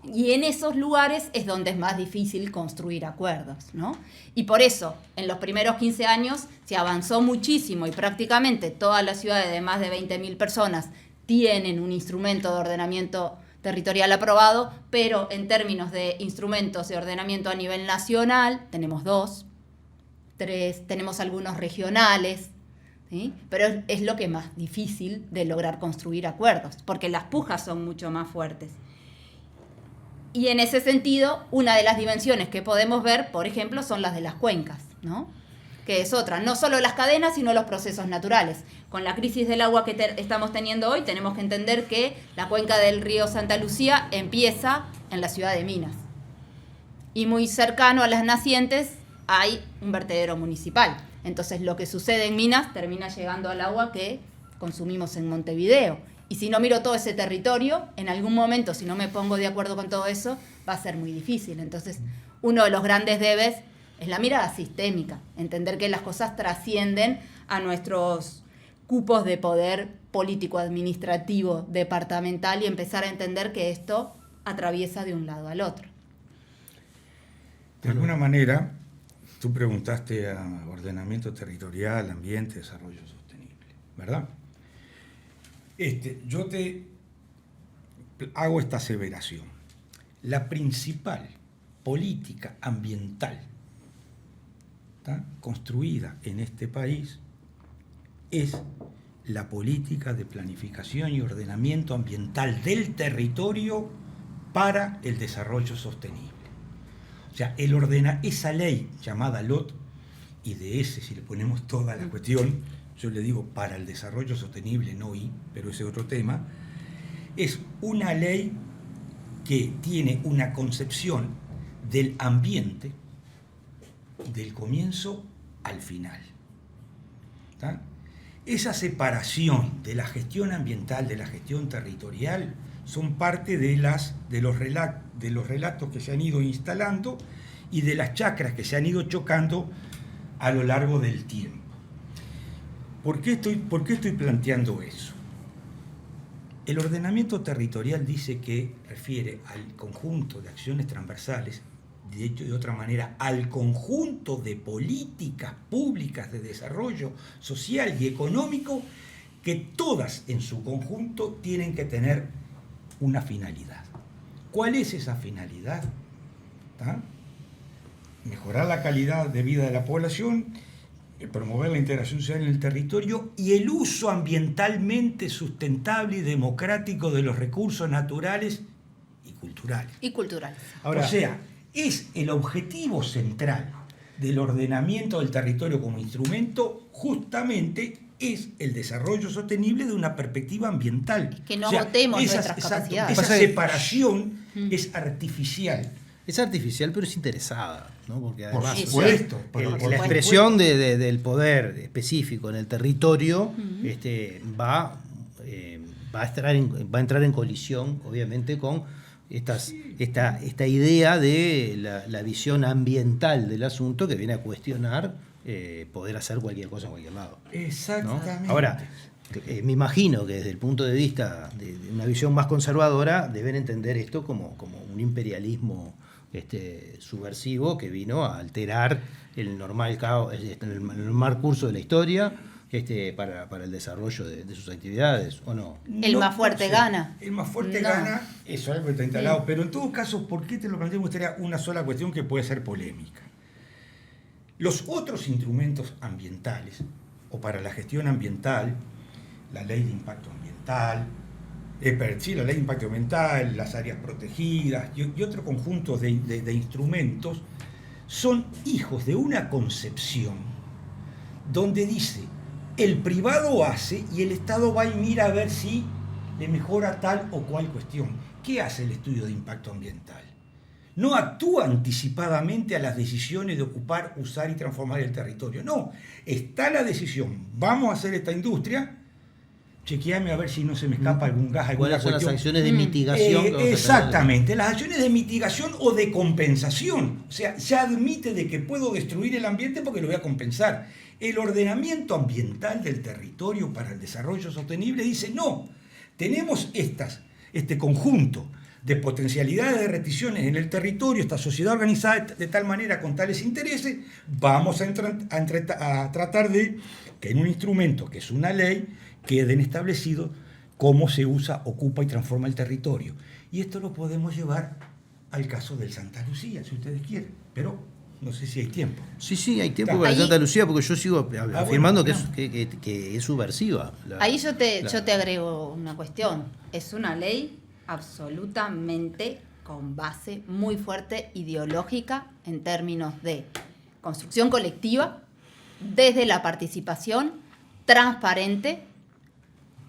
Y en esos lugares es donde es más difícil construir acuerdos, ¿no? Y por eso, en los primeros 15 años se avanzó muchísimo y prácticamente todas las ciudades de más de 20.000 personas tienen un instrumento de ordenamiento territorial aprobado, pero en términos de instrumentos de ordenamiento a nivel nacional, tenemos 2, 3, tenemos algunos regionales, ¿sí? Pero es lo que es más difícil de lograr construir acuerdos, porque las pujas son mucho más fuertes. Y en ese sentido, una de las dimensiones que podemos ver, por ejemplo, son las de las cuencas, ¿no? Que es otra, no solo las cadenas, sino los procesos naturales. Con la crisis del agua que estamos teniendo hoy, tenemos que entender que la cuenca del río Santa Lucía empieza en la ciudad de Minas. Y muy cercano a las nacientes hay un vertedero municipal. Entonces lo que sucede en Minas termina llegando al agua que consumimos en Montevideo. Y si no miro todo ese territorio, en algún momento, si no me pongo de acuerdo con todo eso, va a ser muy difícil. Entonces, uno de los grandes debes es la mirada sistémica, entender que las cosas trascienden a nuestros cupos de poder político-administrativo departamental y empezar a entender que esto atraviesa de un lado al otro. De alguna manera, tú preguntaste a ordenamiento territorial, ambiente, desarrollo sostenible, ¿verdad? Yo te hago esta aseveración. La principal política ambiental construida en este país es la política de planificación y ordenamiento ambiental del territorio para el desarrollo sostenible. O sea, esa ley llamada LOT, y de ese, si le ponemos toda la cuestión, yo le digo para el desarrollo sostenible, no I, pero ese es otro tema, es una ley que tiene una concepción del ambiente del comienzo al final. ¿Tá? Esa separación de la gestión ambiental de la gestión territorial son parte de los relatos que se han ido instalando y de las chacras que se han ido chocando a lo largo del tiempo. ¿Por qué estoy planteando eso? El ordenamiento territorial dice que refiere al conjunto de acciones transversales, de hecho, de otra manera, al conjunto de políticas públicas de desarrollo social y económico que todas en su conjunto tienen que tener una finalidad. ¿Cuál es esa finalidad? ¿Tá? Mejorar la calidad de vida de la población, promover la integración social en el territorio y el uso ambientalmente sustentable y democrático de los recursos naturales y culturales. Y cultural. Ahora, o sea, es el objetivo central del ordenamiento del territorio como instrumento, justamente es el desarrollo sostenible de una perspectiva ambiental. Que no agotemos nuestras capacidades. Esa separación es artificial. Es artificial, pero es interesada, ¿no? Porque además, por supuesto, la expresión del poder específico en el territorio va a entrar en colisión, obviamente, con esta idea de la visión ambiental del asunto que viene a cuestionar poder hacer cualquier cosa en cualquier lado. Exactamente. ¿No? Ahora, me imagino que desde el punto de vista de una visión más conservadora deben entender esto como un imperialismo subversivo que vino a alterar el normal curso de la historia para el desarrollo de sus actividades, ¿o no? El más fuerte gana. El más fuerte gana, eso es algo que está instalado. Pero en todo caso, ¿por qué te lo planteo? Me gustaría una sola cuestión que puede ser polémica. Los otros instrumentos ambientales, o para la gestión ambiental, la ley de impacto ambiental, la ley de impacto ambiental, las áreas protegidas y otro conjunto de instrumentos, son hijos de una concepción donde dice, el privado hace y el Estado va y mira a ver si le mejora tal o cual cuestión. ¿Qué hace el estudio de impacto ambiental? No actúa anticipadamente a las decisiones de ocupar, usar y transformar el territorio. No, está la decisión, vamos a hacer esta industria, chequeame a ver si no se me escapa algún gas, alguna ¿Cuáles son cuestión. las acciones de mitigación? Exactamente, las acciones de mitigación o de compensación. O sea, ya admite de que puedo destruir el ambiente porque lo voy a compensar. El ordenamiento ambiental del territorio para el desarrollo sostenible dice, no, tenemos este conjunto de potencialidades de restricciones en el territorio, esta sociedad organizada de tal manera con tales intereses, vamos a tratar de que en un instrumento que es una ley queden establecidos cómo se usa, ocupa y transforma el territorio. Y esto lo podemos llevar al caso del Santa Lucía, si ustedes quieren, pero no sé si hay tiempo. Sí, hay tiempo para Santa Lucía, porque yo sigo afirmando que es subversiva. Ahí yo te agrego una cuestión. Es una ley absolutamente con base muy fuerte ideológica en términos de construcción colectiva, desde la participación transparente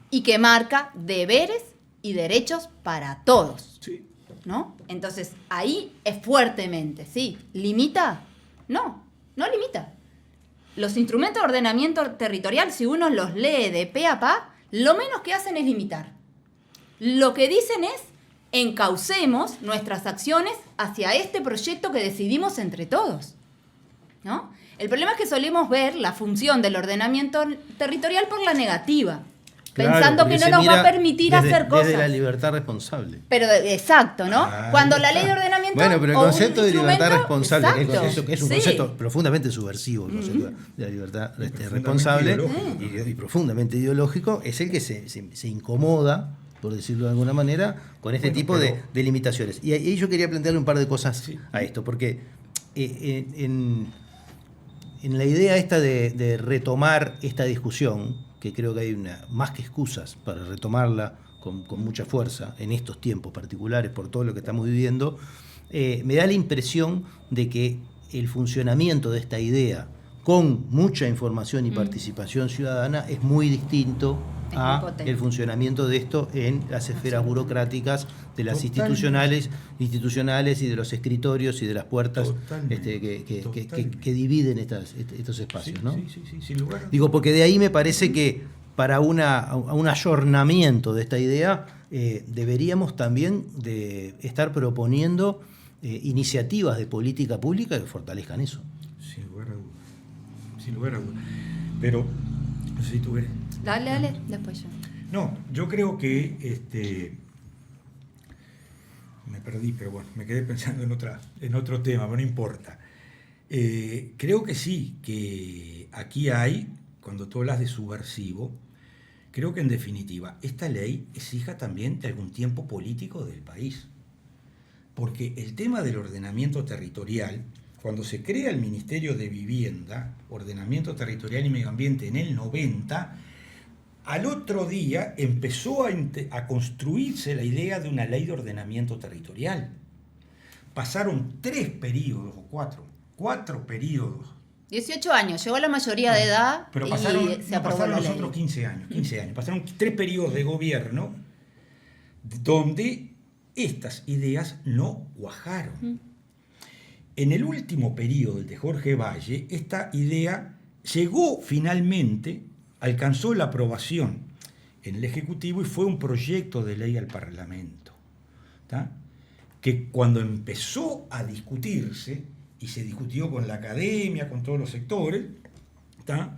y que marca deberes y derechos para todos. Sí. ¿No? Entonces, ahí es fuertemente, ¿sí? ¿Limita? No limita. Los instrumentos de ordenamiento territorial, si uno los lee de pe a pa, lo menos que hacen es limitar. Lo que dicen es, encaucemos nuestras acciones hacia este proyecto que decidimos entre todos, ¿no? El problema es que solemos ver la función del ordenamiento territorial por la negativa. Pensando que no nos va a permitir hacer cosas. Desde la libertad responsable. Pero exacto, ¿no? Cuando la ley de ordenamiento... Bueno, pero el concepto de libertad responsable es un concepto profundamente subversivo, el concepto de la libertad responsable y profundamente ideológico, es el que se incomoda, por decirlo de alguna manera, con este tipo de limitaciones. Y ahí yo quería plantearle un par de cosas a esto, porque en la idea esta de retomar esta discusión, que creo que hay más que excusas para retomarla con mucha fuerza en estos tiempos particulares por todo lo que estamos viviendo, me da la impresión de que el funcionamiento de esta idea con mucha información y participación ciudadana es muy distinto a el funcionamiento de esto en las esferas burocráticas de las institucionales y de los escritorios y de las puertas que dividen estos espacios, ¿no? Sí, sin lugar. Digo, porque de ahí me parece que para un ayornamiento de esta idea deberíamos también de estar proponiendo iniciativas de política pública que fortalezcan eso. Sin lugar a dudas. Pero, no sé si tú eres... Dale, después yo. No, yo creo que me perdí, pero bueno, me quedé pensando en otro tema, pero no importa. Creo que sí, que aquí hay, cuando tú hablas de subversivo, creo que en definitiva esta ley es hija también de algún tiempo político del país. Porque el tema del ordenamiento territorial, cuando se crea el Ministerio de Vivienda, Ordenamiento Territorial y Medio Ambiente en el 90, al otro día empezó a construirse la idea de una ley de ordenamiento territorial. Pasaron 3 periodos o 4 periodos. 18 años, llegó la mayoría de edad pero y se aprobó pasaron la los ley. otros 15 años. Pasaron 3 periodos de gobierno donde estas ideas no cuajaron. En el último periodo, el de Jorge Valle, esta idea llegó finalmente, alcanzó la aprobación en el Ejecutivo y fue un proyecto de ley al Parlamento, ¿tá? Que cuando empezó a discutirse, y se discutió con la academia, con todos los sectores, ¿tá?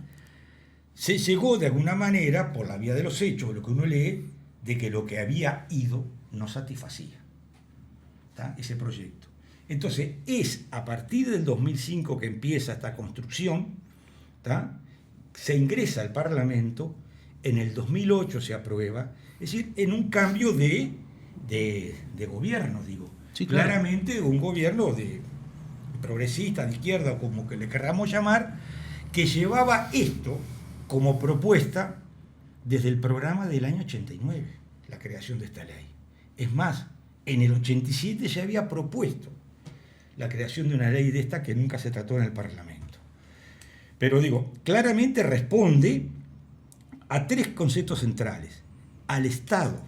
Se llegó de alguna manera, por la vía de los hechos, lo que uno lee, de que lo que había ido no satisfacía, ¿tá? Ese proyecto. Entonces, es a partir del 2005 que empieza esta construcción, ¿tá? Se ingresa al Parlamento, en el 2008 se aprueba, es decir, en un cambio de gobierno, digo. Sí, claro. Claramente un gobierno de progresista, de izquierda, o como que le querramos llamar, que llevaba esto como propuesta desde el programa del año 89, la creación de esta ley. Es más, en el 87 ya había propuesto la creación de una ley de esta que nunca se trató en el Parlamento. Pero digo, claramente responde a 3 conceptos centrales. Al Estado,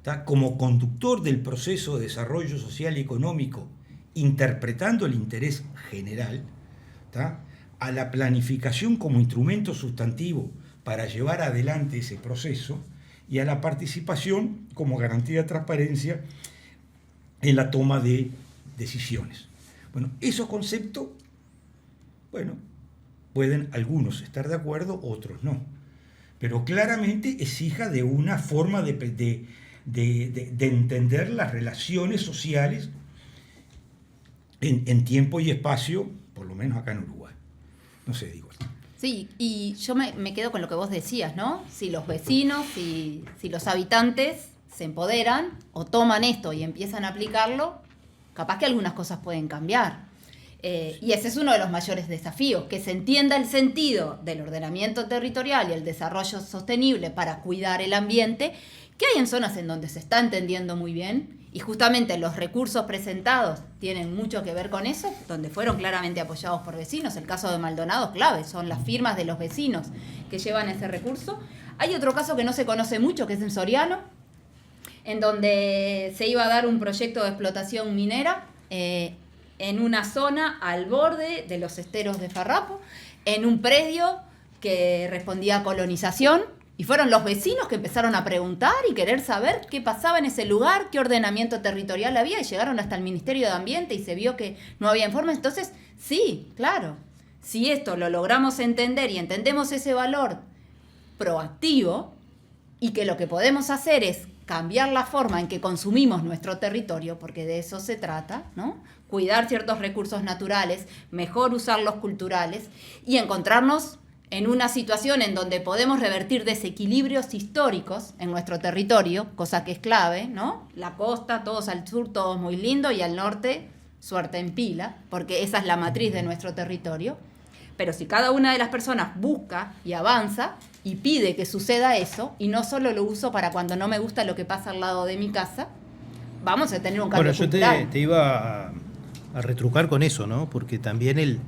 ¿tá? Como conductor del proceso de desarrollo social y económico, interpretando el interés general, ¿tá? A la planificación como instrumento sustantivo para llevar adelante ese proceso y a la participación como garantía de transparencia en la toma de decisiones. Bueno, esos conceptos, bueno, pueden algunos estar de acuerdo, otros no. Pero claramente es hija de una forma de entender las relaciones sociales en tiempo y espacio, por lo menos acá en Uruguay. No sé, digo. Sí, y yo me quedo con lo que vos decías, ¿no? Si los vecinos, si los habitantes se empoderan o toman esto y empiezan a aplicarlo, capaz que algunas cosas pueden cambiar. Y ese es uno de los mayores desafíos, que se entienda el sentido del ordenamiento territorial y el desarrollo sostenible para cuidar el ambiente, que hay en zonas en donde se está entendiendo muy bien, y justamente los recursos presentados tienen mucho que ver con eso, donde fueron claramente apoyados por vecinos. El caso de Maldonado es clave, son las firmas de los vecinos que llevan ese recurso. Hay otro caso que no se conoce mucho, que es en Soriano, en donde se iba a dar un proyecto de explotación minera en una zona al borde de los esteros de Farrapo, en un predio que respondía a colonización, y fueron los vecinos que empezaron a preguntar y querer saber qué pasaba en ese lugar, qué ordenamiento territorial había, y llegaron hasta el Ministerio de Ambiente y se vio que no había informes. Entonces, sí, claro, si esto lo logramos entender y entendemos ese valor proactivo, y que lo que podemos hacer es cambiar la forma en que consumimos nuestro territorio, porque de eso se trata, ¿no? Cuidar ciertos recursos naturales, mejor usar los culturales y encontrarnos en una situación en donde podemos revertir desequilibrios históricos en nuestro territorio, cosa que es clave, ¿no? La costa, todos al sur, todos muy lindo, y al norte, suerte en pila, porque esa es la matriz de nuestro territorio. Pero si cada una de las personas busca y avanza y pide que suceda eso, y no solo lo uso para cuando no me gusta lo que pasa al lado de mi casa, vamos a tener un cambio cultural. Bueno, yo te iba a retrucar con eso, ¿no? Porque también el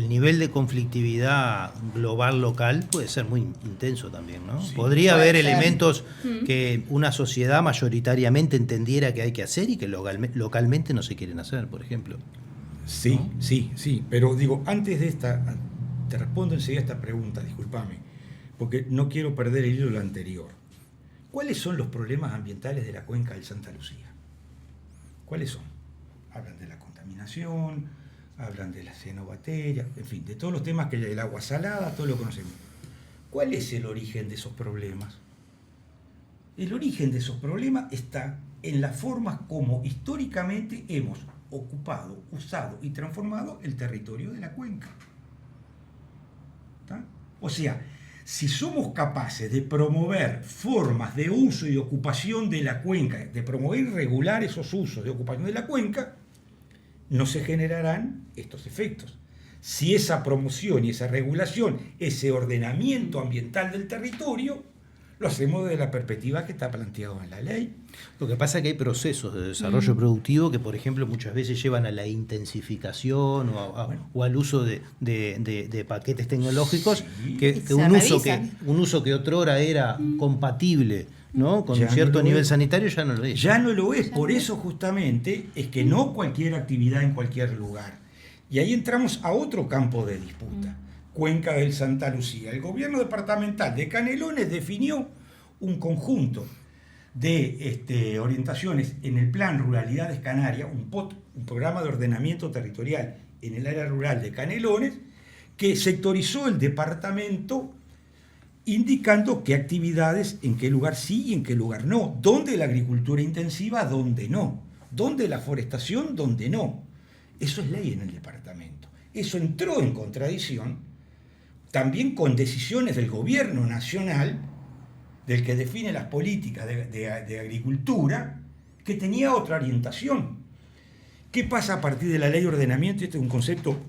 nivel de conflictividad global local puede ser muy intenso también, ¿no? Sí, podría haber ser. elementos que una sociedad mayoritariamente entendiera que hay que hacer y que localmente no se quieren hacer, por ejemplo. Sí, ¿no? sí, pero digo, antes de esta, te respondo enseguida esta pregunta, discúlpame, porque no quiero perder el hilo de lo anterior. ¿Cuáles son los problemas ambientales de la cuenca del Santa Lucía? ¿Cuáles son? Hablan de la contaminación, hablan de la cianobacteria, en fin, de todos los temas, que el agua salada, todo lo conocemos. ¿Cuál es el origen de esos problemas? El origen de esos problemas está en las formas como históricamente hemos ocupado, usado y transformado el territorio de la cuenca. ¿Tá? O sea, Si somos capaces de promover formas de uso y ocupación de la cuenca, de promover y regular esos usos de ocupación de la cuenca, no se generarán estos efectos. Si esa promoción y esa regulación, ese ordenamiento ambiental del territorio, lo hacemos desde la perspectiva que está planteado en la ley. Lo que pasa es que hay procesos de desarrollo productivo que, por ejemplo, muchas veces llevan a la intensificación o al uso de paquetes tecnológicos, Sí. que un uso que otrora era compatible, ¿no?, con Ya un cierto no lo nivel es. sanitario, ya no lo es. Ya no lo es, por eso justamente es que no cualquier actividad en cualquier lugar. Y ahí entramos a otro campo de disputa. Cuenca del Santa Lucía. El gobierno departamental de Canelones definió un conjunto de orientaciones en el Plan Ruralidades Canarias, un programa de ordenamiento territorial en el área rural de Canelones, que sectorizó el departamento indicando qué actividades, en qué lugar sí y en qué lugar no, dónde la agricultura intensiva, dónde no, dónde la forestación, dónde no. Eso es ley en el departamento. Eso entró en contradicción también con decisiones del gobierno nacional, del que define las políticas de agricultura, que tenía otra orientación. ¿Qué pasa a partir de la ley de ordenamiento? Este es un concepto,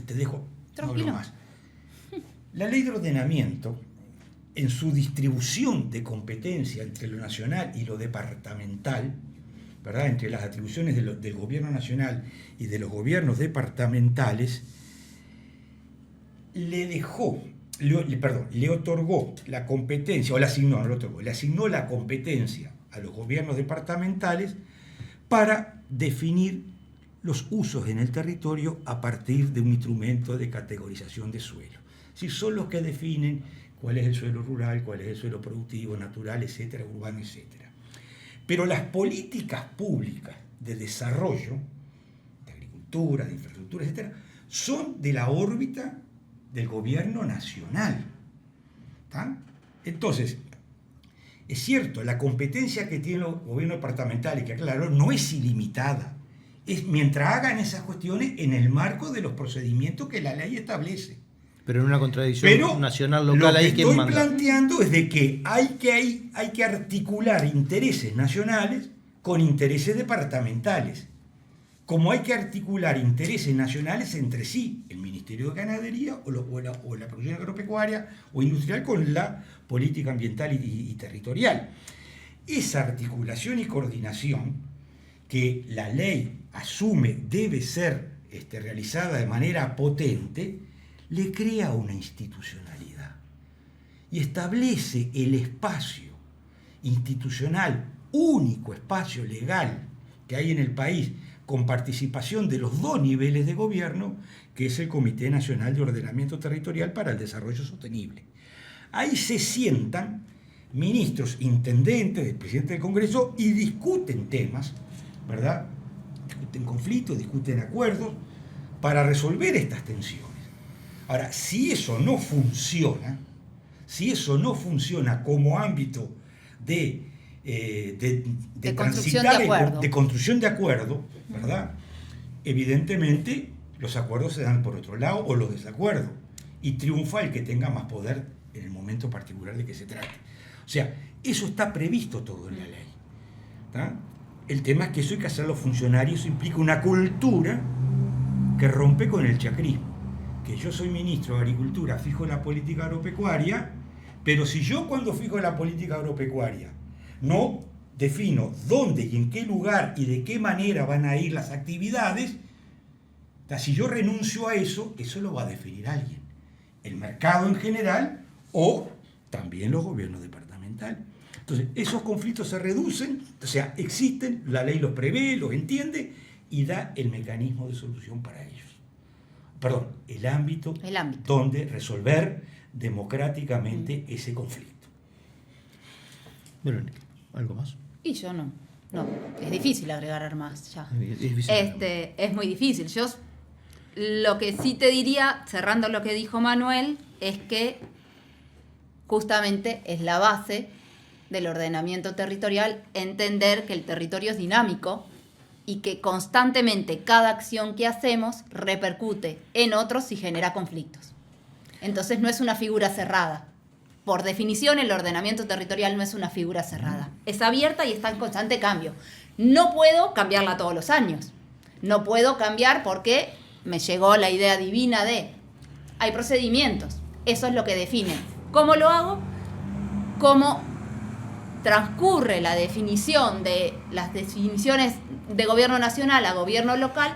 te dejo, no hablo Tranquilo. más. La ley de ordenamiento, en su distribución de competencia entre lo nacional y lo departamental, ¿verdad?, entre las atribuciones del gobierno nacional y de los gobiernos departamentales, le otorgó la competencia, o le asignó la competencia a los gobiernos departamentales para definir los usos en el territorio a partir de un instrumento de categorización de suelo. Es decir, son los que definen cuál es el suelo rural, cuál es el suelo productivo, natural, etcétera, urbano, etcétera. Pero las políticas públicas de desarrollo, de agricultura, de infraestructura, etcétera, son de la órbita del gobierno nacional. ¿Tá? Entonces, es cierto, la competencia que tienen los gobiernos departamentales, que aclaro, no es ilimitada. Es mientras hagan esas cuestiones en el marco de los procedimientos que la ley establece. Pero en una contradicción nacional local, ahí quien manda. Lo que estoy planteando es de que hay que articular intereses nacionales con intereses departamentales. Como hay que articular intereses nacionales entre sí, el Ministerio de Ganadería o la producción agropecuaria o industrial con la política ambiental y territorial. Esa articulación y coordinación que la ley asume debe ser realizada de manera potente, le crea una institucionalidad y establece el espacio institucional, único espacio legal que hay en el país, con participación de los dos niveles de gobierno, que es el Comité Nacional de Ordenamiento Territorial para el Desarrollo Sostenible. Ahí se sientan ministros, intendentes, el presidente del Congreso, y discuten temas, ¿verdad? Discuten conflictos, discuten acuerdos, para resolver estas tensiones. Ahora, si eso no funciona como ámbito de construcción transitar, de acuerdo. de construcción de acuerdo, ¿verdad? Evidentemente los acuerdos se dan por otro lado, o los desacuerdos, y triunfa el que tenga más poder en el momento particular de que se trate. O sea, eso está previsto todo en la ley, ¿tá? El tema es que eso hay que hacerlo funcionar, y eso implica una cultura que rompe con el chacrismo. Que yo soy ministro de Agricultura, fijo la política agropecuaria, pero si yo cuando fijo la política agropecuaria no defino dónde y en qué lugar y de qué manera van a ir las actividades, si yo renuncio a eso, eso lo va a definir alguien. El mercado en general o también los gobiernos departamentales. Entonces, esos conflictos se reducen, o sea, existen, la ley los prevé, los entiende y da el mecanismo de solución para ellos. Perdón, el ámbito donde resolver democráticamente ese conflicto. Verónica, ¿algo más? Y yo no, es difícil agregar más ya. Es difícil. Es muy difícil. Yo lo que sí te diría, cerrando lo que dijo Manuel, es que justamente es la base del ordenamiento territorial entender que el territorio es dinámico y que constantemente cada acción que hacemos repercute en otros y genera conflictos. Entonces no es una figura cerrada, por definición, el ordenamiento territorial no es una figura cerrada. Es abierta y está en constante cambio. No puedo cambiarla todos los años. No puedo cambiar porque me llegó la idea divina de... Hay procedimientos. Eso es lo que define. ¿Cómo lo hago? ¿Cómo transcurre la definición de las definiciones de gobierno nacional a gobierno local?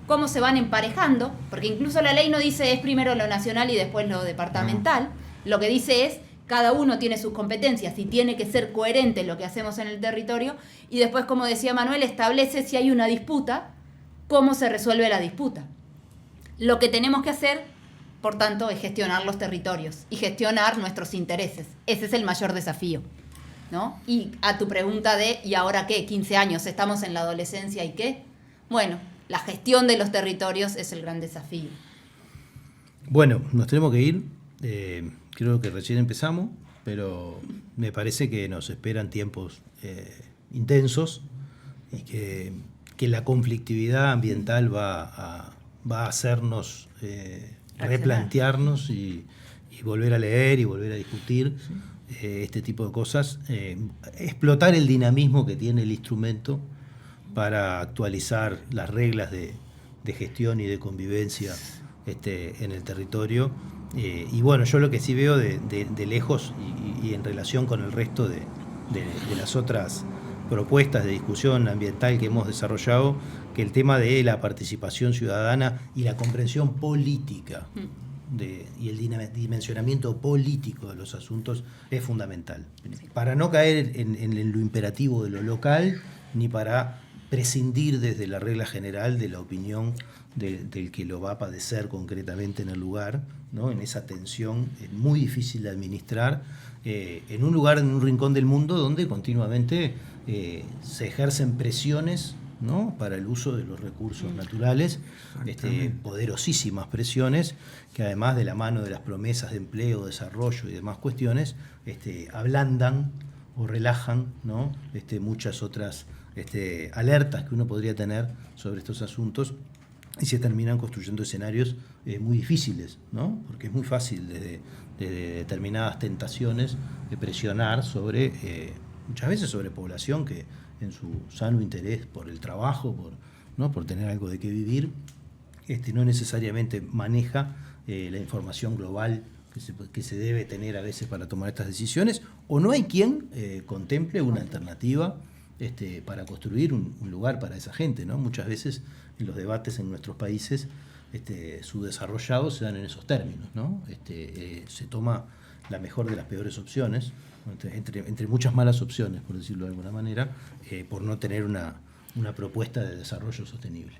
¿Cómo se van emparejando? Porque incluso la ley no dice es primero lo nacional y después lo departamental. Lo que dice es cada uno tiene sus competencias y tiene que ser coherente lo que hacemos en el territorio. Y después, como decía Manuel, establece si hay una disputa, cómo se resuelve la disputa. Lo que tenemos que hacer, por tanto, es gestionar los territorios y gestionar nuestros intereses. Ese es el mayor desafío, ¿no? Y a tu pregunta de ¿y ahora qué? 15 años, estamos en la adolescencia ¿y qué? Bueno, la gestión de los territorios es el gran desafío. Bueno, nos tenemos que ir. Creo que recién empezamos, pero me parece que nos esperan tiempos intensos y que la conflictividad ambiental va a hacernos replantearnos y volver a leer y volver a discutir este tipo de cosas. Explotar el dinamismo que tiene el instrumento para actualizar las reglas de gestión y de convivencia en el territorio. Y bueno, yo lo que sí veo de lejos y en relación con el resto de las otras propuestas de discusión ambiental que hemos desarrollado, que el tema de la participación ciudadana y la comprensión política y el dimensionamiento político de los asuntos es fundamental. Para no caer en lo imperativo de lo local, ni para prescindir desde la regla general de la opinión del que lo va a padecer concretamente en el lugar, ¿no? En esa tensión muy difícil de administrar, en un lugar, en un rincón del mundo donde continuamente se ejercen presiones, ¿no? Para el uso de los recursos naturales, poderosísimas presiones que además de la mano de las promesas de empleo, desarrollo y demás cuestiones, ablandan o relajan, ¿no? Muchas otras alertas que uno podría tener sobre estos asuntos, y se terminan construyendo escenarios muy difíciles, ¿no? Porque es muy fácil desde determinadas tentaciones de presionar sobre, muchas veces sobre población que en su sano interés por el trabajo, por tener algo de qué vivir, no necesariamente maneja la información global que se debe tener a veces para tomar estas decisiones, o no hay quien contemple una alternativa para construir un lugar para esa gente, ¿no? Muchas veces en los debates en nuestros países subdesarrollados se dan en esos términos, ¿no? Se toma la mejor de las peores opciones, entre muchas malas opciones, por decirlo de alguna manera, por no tener una propuesta de desarrollo sostenible.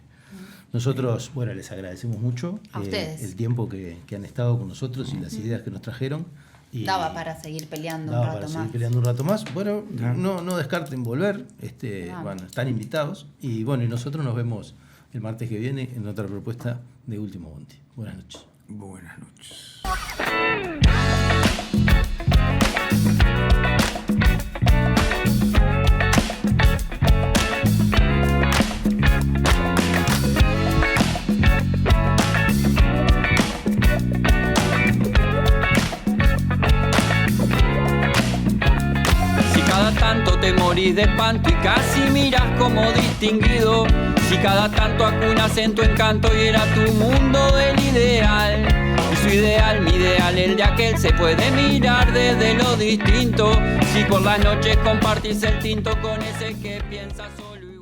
Nosotros, bueno, les agradecemos mucho a ustedes el tiempo que han estado con nosotros y las ideas que nos trajeron. Y daba para seguir peleando un rato más. Bueno, no descarten volver, bueno, están invitados. Y bueno, y nosotros nos vemos el martes que viene en otra propuesta de Último Bondi. Buenas noches. Buenas noches. Tanto te morís de espanto y casi miras como distinguido. Si cada tanto acunas en tu encanto y era tu mundo el ideal. Y su ideal, mi ideal, el de aquel se puede mirar desde lo distinto. Si por las noches compartís el tinto con ese que piensa solo.